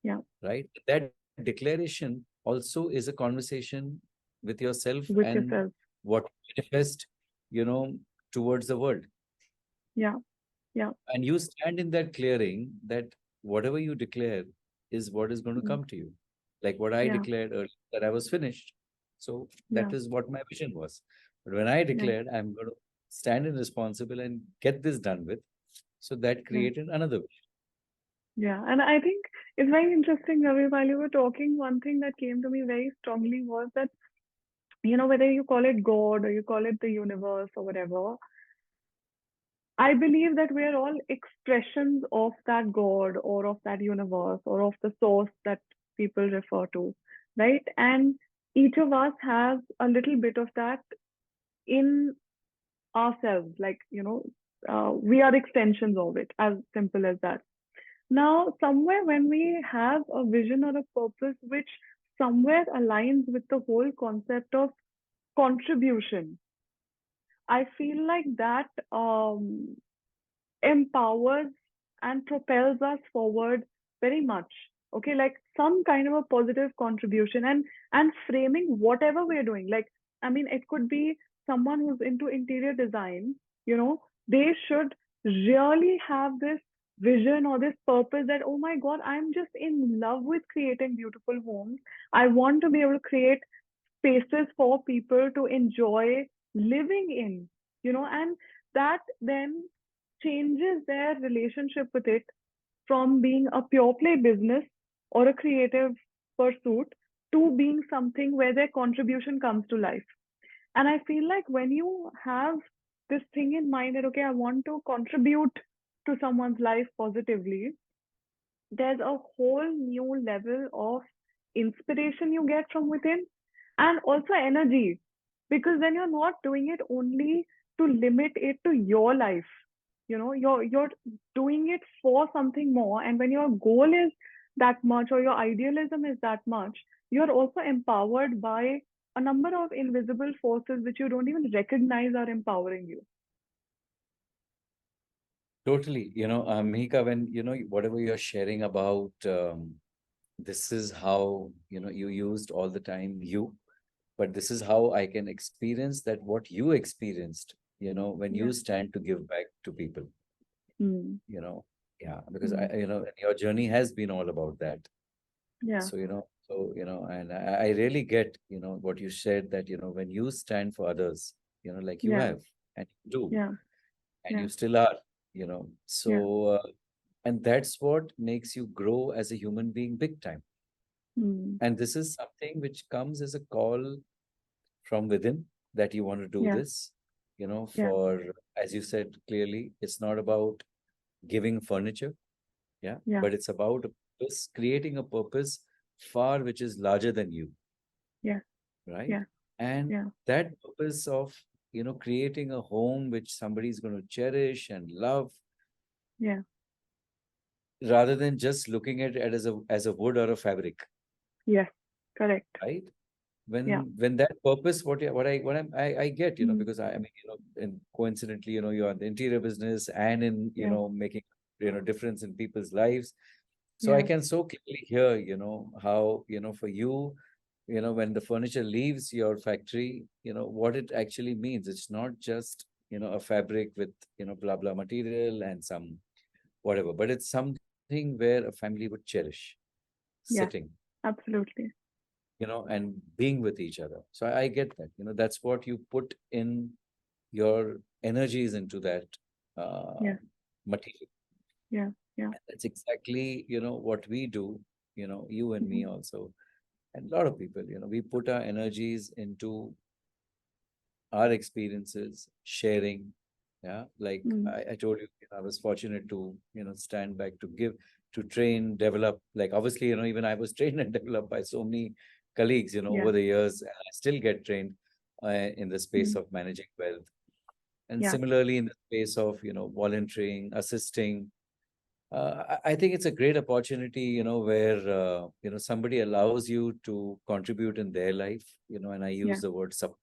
Yeah, right? That declaration also is a conversation with yourself with and yourself. what you manifest, you know, towards the world. Yeah, yeah, And you stand in that clearing that whatever you declare is what is going to hmm, come to you. Like what I yeah, declared earlier, that I was finished. So that yeah, is what my vision was. But when I yeah, declared I'm going to stand in responsible and get this done with, so that yeah. created another vision. Yeah, and I think it's very interesting, Ravi, while you were talking, one thing that came to me very strongly was that, whether you call it God or you call it the universe or whatever, I believe that we're all expressions of that God or of that universe or of the source that people refer to, right? And each of us has a little bit of that in ourselves, like, we are extensions of it, as simple as that. Now, somewhere when we have a vision or a purpose which somewhere aligns with the whole concept of contribution, I feel like that empowers and propels us forward very much. Okay, like some kind of a positive contribution, and framing whatever we're doing. Like, I mean, it could be someone who's into interior design, they should really have this vision or this purpose that, oh my God, I'm just in love with creating beautiful homes. I want to be able to create spaces for people to enjoy living in, and that then changes their relationship with it from being a pure play business or a creative pursuit to being something where their contribution comes to life. And I feel like when you have this thing in mind that, okay, I want to contribute to someone's life positively, there's a whole new level of inspiration you get from within, and also energy, because then you're not doing it only to limit it to your life. You're doing it for something more, and when your goal is that much or your idealism is that much, you're also empowered by a number of invisible forces which you don't even recognize are empowering you. Totally. Mihika, when, whatever you're sharing about, this is how, you used all the time you, but this is how I can experience that what you experienced, when Yeah, you stand to give back to people. Mm. you know. Yeah, because Mm. your journey has been all about that. Yeah. So, and I really get, what you said, that, when you stand for others, like you Yeah. have, and you do, Yeah. and Yeah. you still are, Yeah. and that's what makes you grow as a human being big time. Mm. And this is something which comes as a call from within, that you want to do Yeah. this, Yeah. for, as you said clearly, it's not about giving furniture, yeah, Yeah. but it's about creating a purpose far which is larger than you, Yeah. right? Yeah. And Yeah. that purpose of, creating a home which somebody is going to cherish and love, Yeah. rather than just looking at it as a wood or a fabric, Yes. Correct. right? Yeah. When that purpose, what I get, Mm. because I mean, and coincidentally, you're in the interior business and in, Yeah. making, difference in people's lives. So I Yeah. can so clearly hear, how, for you, when the furniture leaves your factory, what it actually means. It's not just, a fabric with, blah, blah material and some whatever, but it's something where a family would cherish Yeah. sitting, Absolutely. and being with each other. So I get that, that's what you put in your energies into that uh, Yeah. material. Yeah. Yeah. And that's exactly, what we do, you and Mm-hmm. me also, and a lot of people, we put our energies into our experiences, sharing. Yeah, like Mm. I told you, I was fortunate to, stand back to give, to train, develop. Like obviously, even I was trained and developed by so many colleagues, Yeah. over the years, and I still get trained in the space Mm. of managing wealth. And Yeah. similarly, in the space of, volunteering, assisting, I think it's a great opportunity, where, somebody allows you to contribute in their life, and I use Yeah. the word support,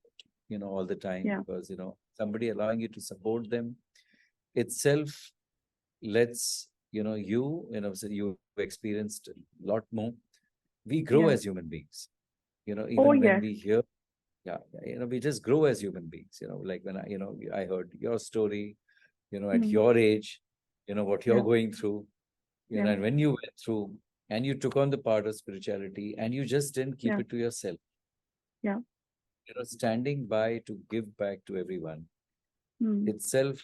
all the time, Yeah. because, somebody allowing you to support them itself lets, so you experienced a lot more. We grow as Yeah. human beings, Oh, even when yes. we hear, yeah, we just grow as human beings, like when I heard your story, at Mm. your age, what you're Yeah. going through, Yeah. and when you went through and you took on the part of spirituality and you just didn't keep Yeah. it to yourself, Yeah. standing by to give back to everyone Mm. itself,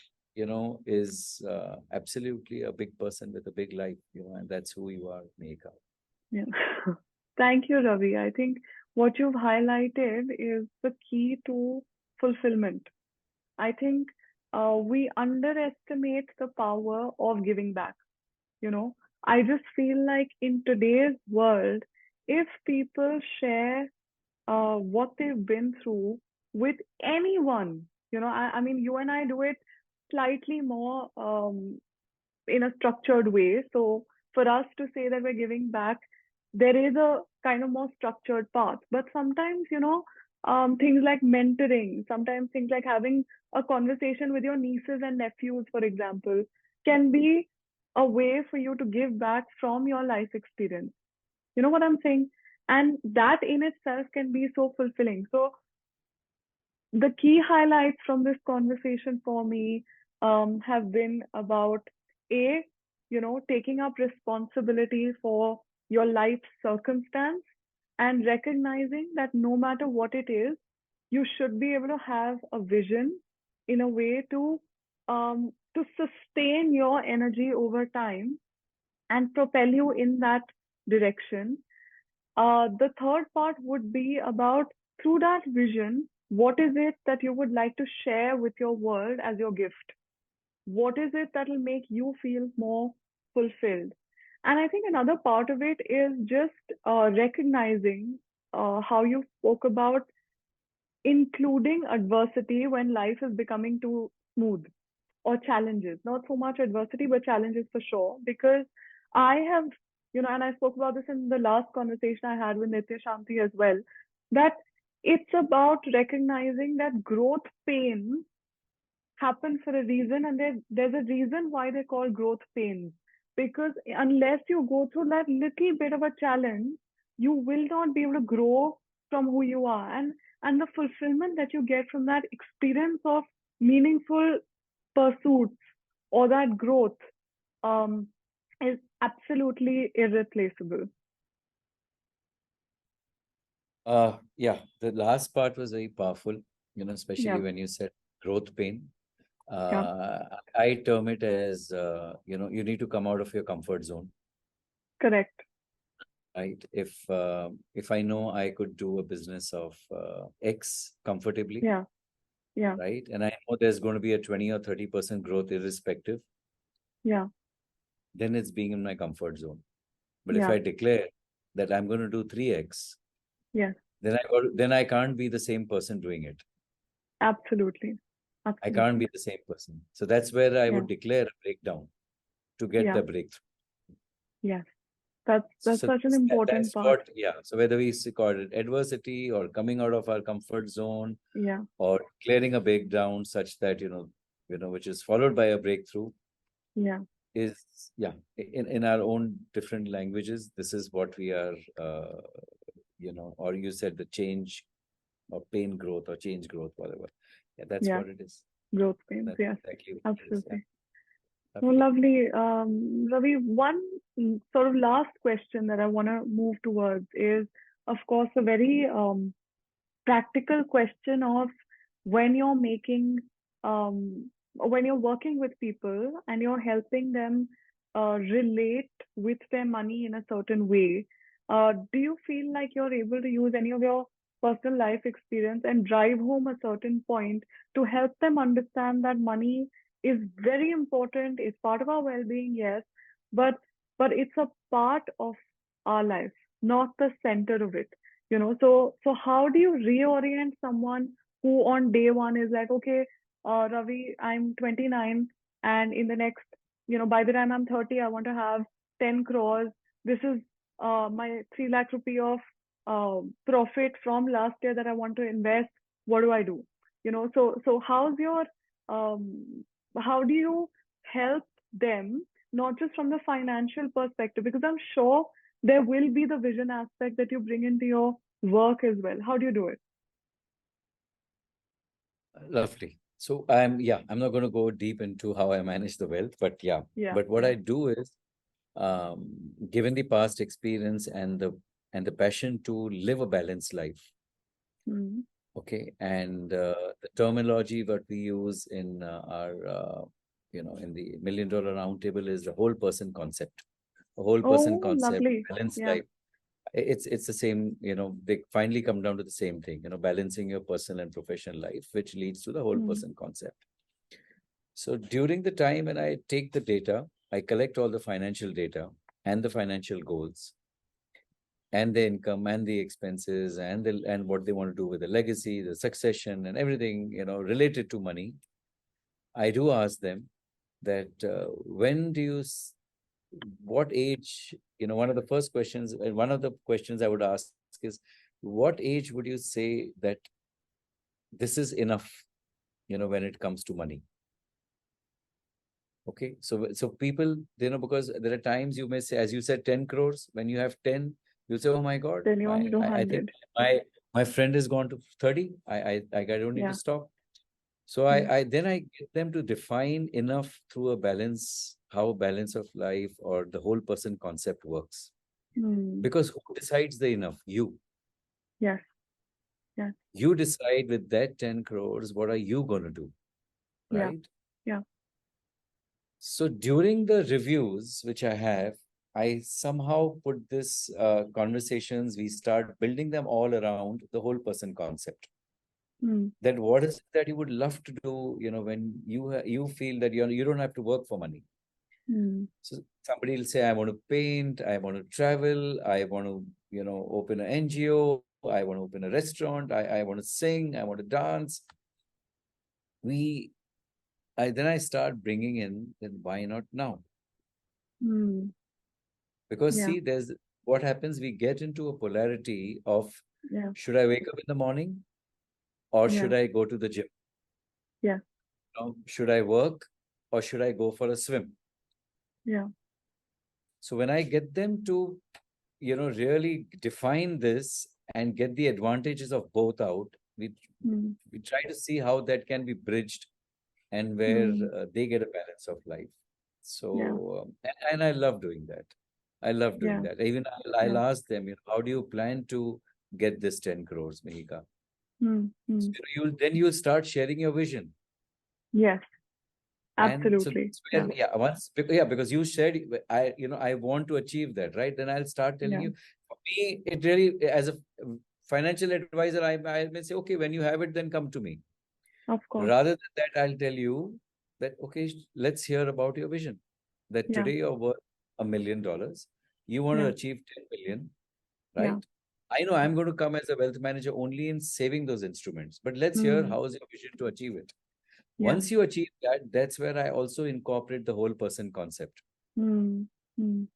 is absolutely a big person with a big life, and that's who you are, Meka. Yeah. Thank you, Ravi. I think what you've highlighted is the key to fulfillment. I think we underestimate the power of giving back. You know, I just feel like in today's world, if people share what they've been through with anyone, I mean, you and I do it slightly more in a structured way. So for us to say that we're giving back, there is a kind of more structured path. But sometimes, things like mentoring, sometimes things like having a conversation with your nieces and nephews, for example, can be a way for you to give back from your life experience. You know what I'm saying? And that in itself can be so fulfilling. So the key highlights from this conversation for me have been about a taking up responsibility for your life circumstance and recognizing that no matter what it is, you should be able to have a vision in a way to sustain your energy over time and propel you in that direction. The third part would be about, through that vision, what is it that you would like to share with your world as your gift? What is it that will make you feel more fulfilled? And I think another part of it is just recognizing how you spoke about including adversity when life is becoming too smooth, or challenges, not so much adversity, but challenges for sure. Because I have, and I spoke about this in the last conversation I had with Nitya Shanti as well, that it's about recognizing that growth pains happen for a reason, and there's a reason why they're called growth pains. Because unless you go through that little bit of a challenge, you will not be able to grow from who you are. And the fulfillment that you get from that experience of meaningful pursuits or that growth um, is absolutely irreplaceable. Yeah, the last part was very powerful, especially Yeah, when you said growth pain. yeah, Uh, I term it as, you need to come out of your comfort zone, correct. right? If I know I could do a business of X comfortably, Yeah, yeah, right? And I know there's going to be a 20 or 30% growth irrespective, yeah, then it's being in my comfort zone. But if yeah, I declare that I'm going to do 3x, yes, then I can't be the same person doing it. absolutely, I can't absolutely. be the same person. So that's where I Yeah, would declare a breakdown to get yeah, the breakthrough. yes. That's So such an important that's part. what, yeah. So whether we call it adversity or coming out of our comfort zone Yeah, or clearing a breakdown such that, which is followed by a breakthrough yeah, is, yeah, in our own different languages, this is what we are, or you said the change or pain growth or change growth, whatever. Yeah, that's yeah. what it is. Growth pains. That's Yes, exactly what it is. Yeah, absolutely. Well, lovely. lovely. Ravi, one sort of last question that I want to move towards is, of course, a very practical question of when you're making when you're working with people and you're helping them relate with their money in a certain way. Do you feel like you're able to use any of your personal life experience and drive home a certain point to help them understand that money is very important, it's part of our well-being, yes, but it's a part of our life, not the center of it. So how do you reorient someone who on day one is like, okay, Ravi, I'm 29, and in the next, by the time I'm 30, I want to have 10 crores. This is my 3 lakh rupee of profit from last year that I want to invest. What do I do? So how's your um, how do you help them, not just from the financial perspective, because I'm sure there will be the vision aspect that you bring into your work as well. How do you do it? Lovely. So I'm not going to go deep into how I manage the wealth, but yeah, Yeah, but what yeah. I do is, given the past experience and the passion to live a balanced life. Mm, Okay, and the terminology what we use in our in the million-dollar roundtable is the whole person concept. A whole person oh, concept, lovely. balanced Yeah. life. It's the same, they finally come down to the same thing, balancing your personal and professional life, which leads to the whole Mm, person concept. So during the time when I take the data, I collect all the financial data and the financial goals and the income and the expenses and what they want to do with the legacy, the succession, and everything related to money. I do ask them that when do you, what age, one of the first questions, one of the questions I would ask is, what age would you say that this is enough, when it comes to money? Okay, so people, because there are times you may say, as you said, 10 crores. When you have 10, you'll say, oh my God, then you want to do I think 100. my friend has gone to 30. I don't need to Yeah. stop. So Mm, I get them to define enough through a balance, how balance of life or the whole person concept works. mm, Because who decides the enough? You. yes. Yes. You decide with that 10 crores, what are you going to do? Yeah. Right? Yeah. So during the reviews, which I have, I somehow put this conversations, we start building them all around the whole person concept. Mm, That what is it that you would love to do, when you feel that you don't have to work for money. mm, So somebody will say, I want to paint, I want to travel, I want to, open an NGO, I want to open a restaurant, I want to sing, I want to dance. We I start bringing in, then why not now? mm, Because yeah. see, there's what happens, we get into a polarity of, Yeah. should I wake up in the morning or Yeah. should I go to the gym? Yeah. Should I work or should I go for a swim? Yeah. So when I get them to, really define this and get the advantages of both out, we Mm, we try to see how that can be bridged and where Mm. they get a balance of life. Yeah. So, and I love doing that. I love doing Yeah. that. Even I'll Yeah. ask them, how do you plan to get this 10 crores, Mihika? Mm. So, Mm. you'll start sharing your vision. Yes. And so Absolutely. that's Yeah. where, yeah, because you said, I want to achieve that, right? Then I'll start telling Yeah. you. For me, it really, as a financial advisor, I may say, okay, when you have it, then come to me. Of course. Rather than that, I'll tell you that, okay, let's hear about your vision. That Yeah. today you're worth $1 million. You want to Yeah. achieve 10 million, Yeah. right? I know I'm going to come as a wealth manager only in saving those instruments, but let's hear Mm. how is your vision to achieve it. Yeah. Once you achieve that, that's where I also incorporate the whole person concept. Mm. Mm.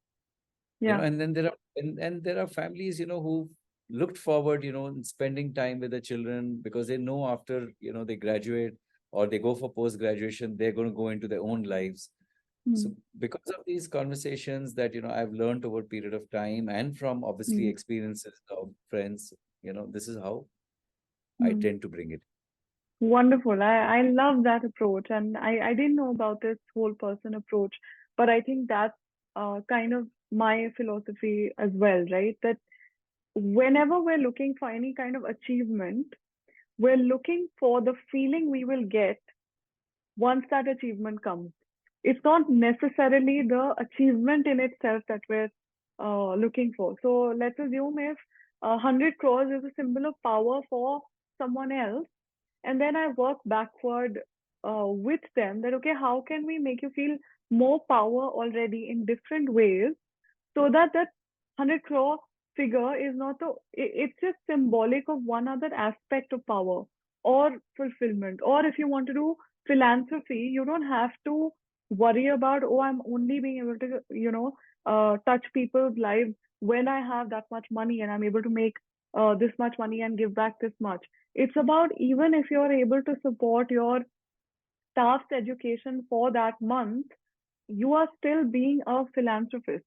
Yeah. And then and there are families, who looked forward, in spending time with the children, because they know after, they graduate or they go for post graduation, they're going to go into their own lives. Mm. So because of these conversations that, I've learned over a period of time, and from obviously Mm. experiences of friends, this is how I Mm. tend to bring it. Wonderful. I love that approach. And I didn't know about this whole person approach, but I think that's kind of my philosophy as well, right? That whenever we're looking for any kind of achievement, we're looking for the feeling we will get once that achievement comes. It's not necessarily the achievement in itself that we're looking for. So let's assume if 100 crores is a symbol of power for someone else, and then I work backward with them that, okay, how can we make you feel more power already in different ways so that that 100 crore figure is not it's just symbolic of one other aspect of power or fulfillment. Or if you want to do philanthropy, you don't have to worry about, oh, I'm only being able to, touch people's lives when I have that much money and I'm able to make this much money and give back this much. It's about, even if you're able to support your staff's education for that month, you are still being a philanthropist.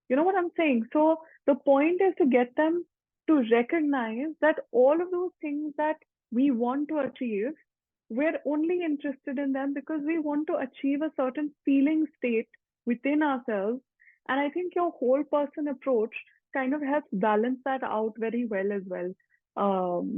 You know what I'm saying? So the point is to get them to recognize that all of those things that we want to achieve, we're only interested in them because we want to achieve a certain feeling state within ourselves. And I think your whole person approach kind of helps balance that out very well as well,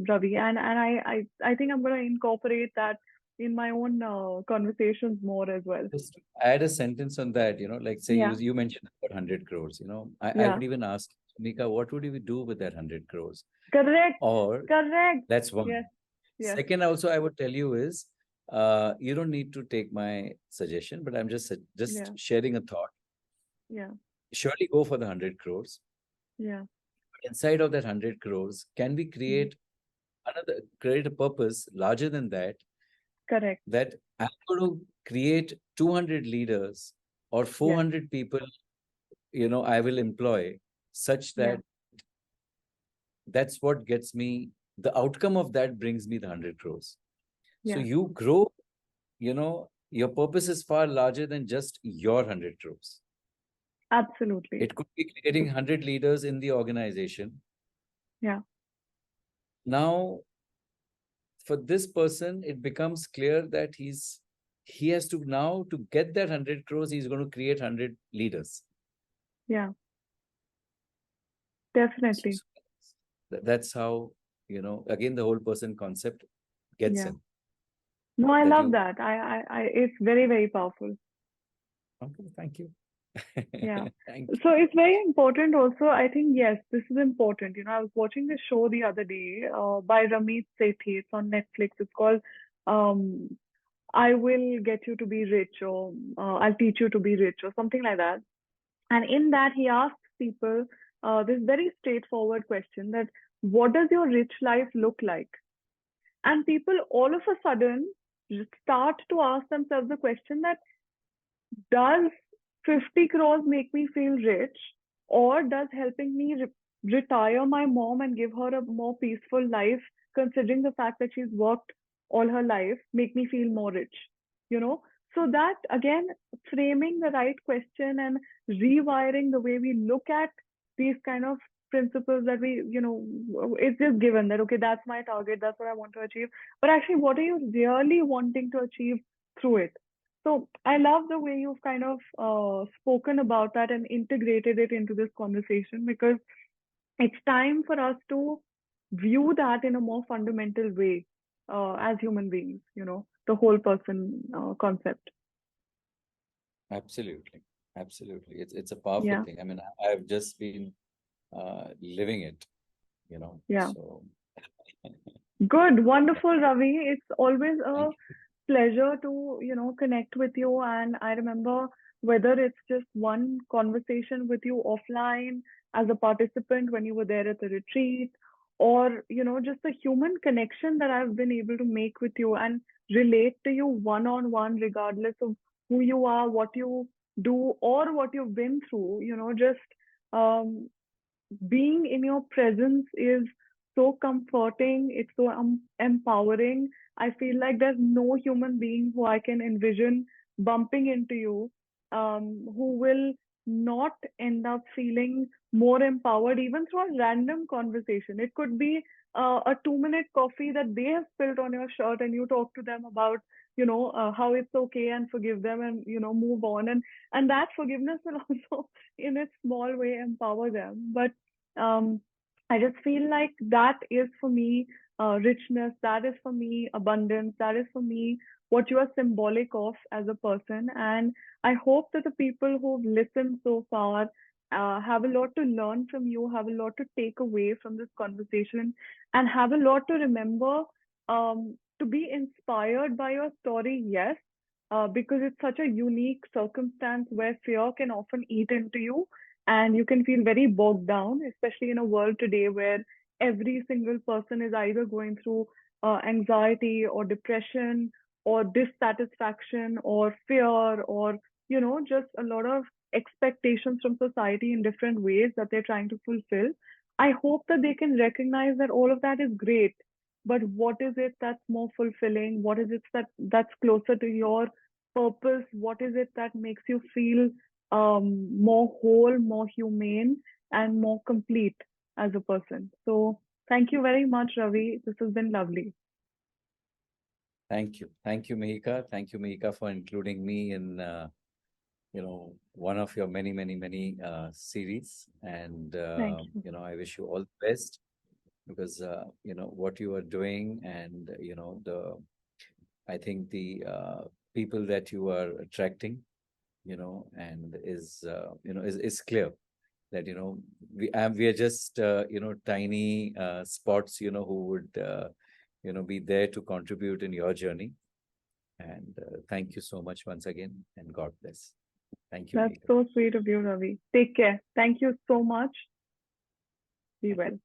Ravi. And I think I'm going to incorporate that in my own conversations more as well. Just to add a sentence on that, like say Yeah, you mentioned about 100 crores, I yeah, would even ask Mika, what would you do with that 100 crores? correct, Or correct. that's Yes, one. yes, Second, also, I would tell you is, you don't need to take my suggestion, but I'm just yeah, sharing a thought. yeah, Surely go for the 100 crores. yeah, Inside of that 100 crores, can we mm, create a purpose larger than that, correct. that I'm going to create 200 leaders or Yes, 400 people, I will employ, such yeah, that that's what gets me, the outcome of that brings me the 100 crores. So yeah, you grow, your purpose is far larger than just your 100 crores. absolutely. It could be creating 100 leaders in the organization. Yeah, Now, for this person, it becomes clear that he has to, now to get that 100 crores, he's going to create 100 leaders. yeah, So, definitely. that's how, again, the whole person concept gets Yeah. in. No, I That love you, that. It's very, very powerful. okay, thank you. Yeah. Thank So it's very important also. I think, yes, this is important. I was watching this show the other day by Ramit Sethi. It's on Netflix. It's called um, I Will Get You to Be Rich, or I'll Teach You to Be Rich, or something like that. And in that, he asks people this very straightforward question, that what does your rich life look like? And people all of a sudden start to ask themselves the question that, does 50 crores make me feel rich, or does helping me retire my mom and give her a more peaceful life, considering the fact that she's worked all her life, make me feel more rich? You know, so that again, framing the right question and rewiring the way we look at these kind of principles that it's just given that, okay, that's my target, that's what I want to achieve. But actually, what are you really wanting to achieve through it. So I love the way you've kind of spoken about that and integrated it into this conversation, because it's time for us to view that in a more fundamental way as human beings, the whole person concept. Absolutely. Absolutely. It's a powerful Yeah, thing. I mean, I've just been living it, yeah. so Good, wonderful, Ravi. It's always a thank you. pleasure to, connect with you. And I remember, whether it's just one conversation with you offline as a participant when you were there at the retreat, or, just the human connection that I've been able to make with you and relate to you one on one, regardless of who you are, what you do, or what you've been through, just um, being in your presence is so comforting. It's so empowering. I feel like there's no human being who I can envision bumping into you, who will not end up feeling more empowered even through a random conversation. It could be a 2 minute coffee that they have spilled on your shirt, and you talk to them about, how it's okay, and forgive them, and, move on. And that forgiveness will also, in its small way, empower them. But um, I just feel like that is for me richness, that is for me abundance, that is for me what you are symbolic of as a person. And I hope that the people who've listened so far have a lot to learn from you, have a lot to take away from this conversation, and have a lot to remember, to be inspired by your story, yes, because it's such a unique circumstance where fear can often eat into you, and you can feel very bogged down, especially in a world today where every single person is either going through anxiety or depression or dissatisfaction or fear, or just a lot of expectations from society in different ways that they're trying to fulfill. I hope that they can recognize that all of that is great, but what is it that's more fulfilling? What is it that's closer to your purpose? What is it that makes you feel more whole, more humane, and more complete as a person? So thank you very much, Ravi. This has been lovely. Thank you. Thank you, Mihika. Thank you, Mihika, for including me in one of your many, many, many series. And Thank you. I wish you all the best, because what you are doing, and the I think the people that you are attracting, and is clear that we are just tiny spots, who would be there to contribute in your journey. And thank you so much once again, and God bless. Thank you, That's Megha. so sweet of you, Ravi. Take care. Thank you so much. Be well.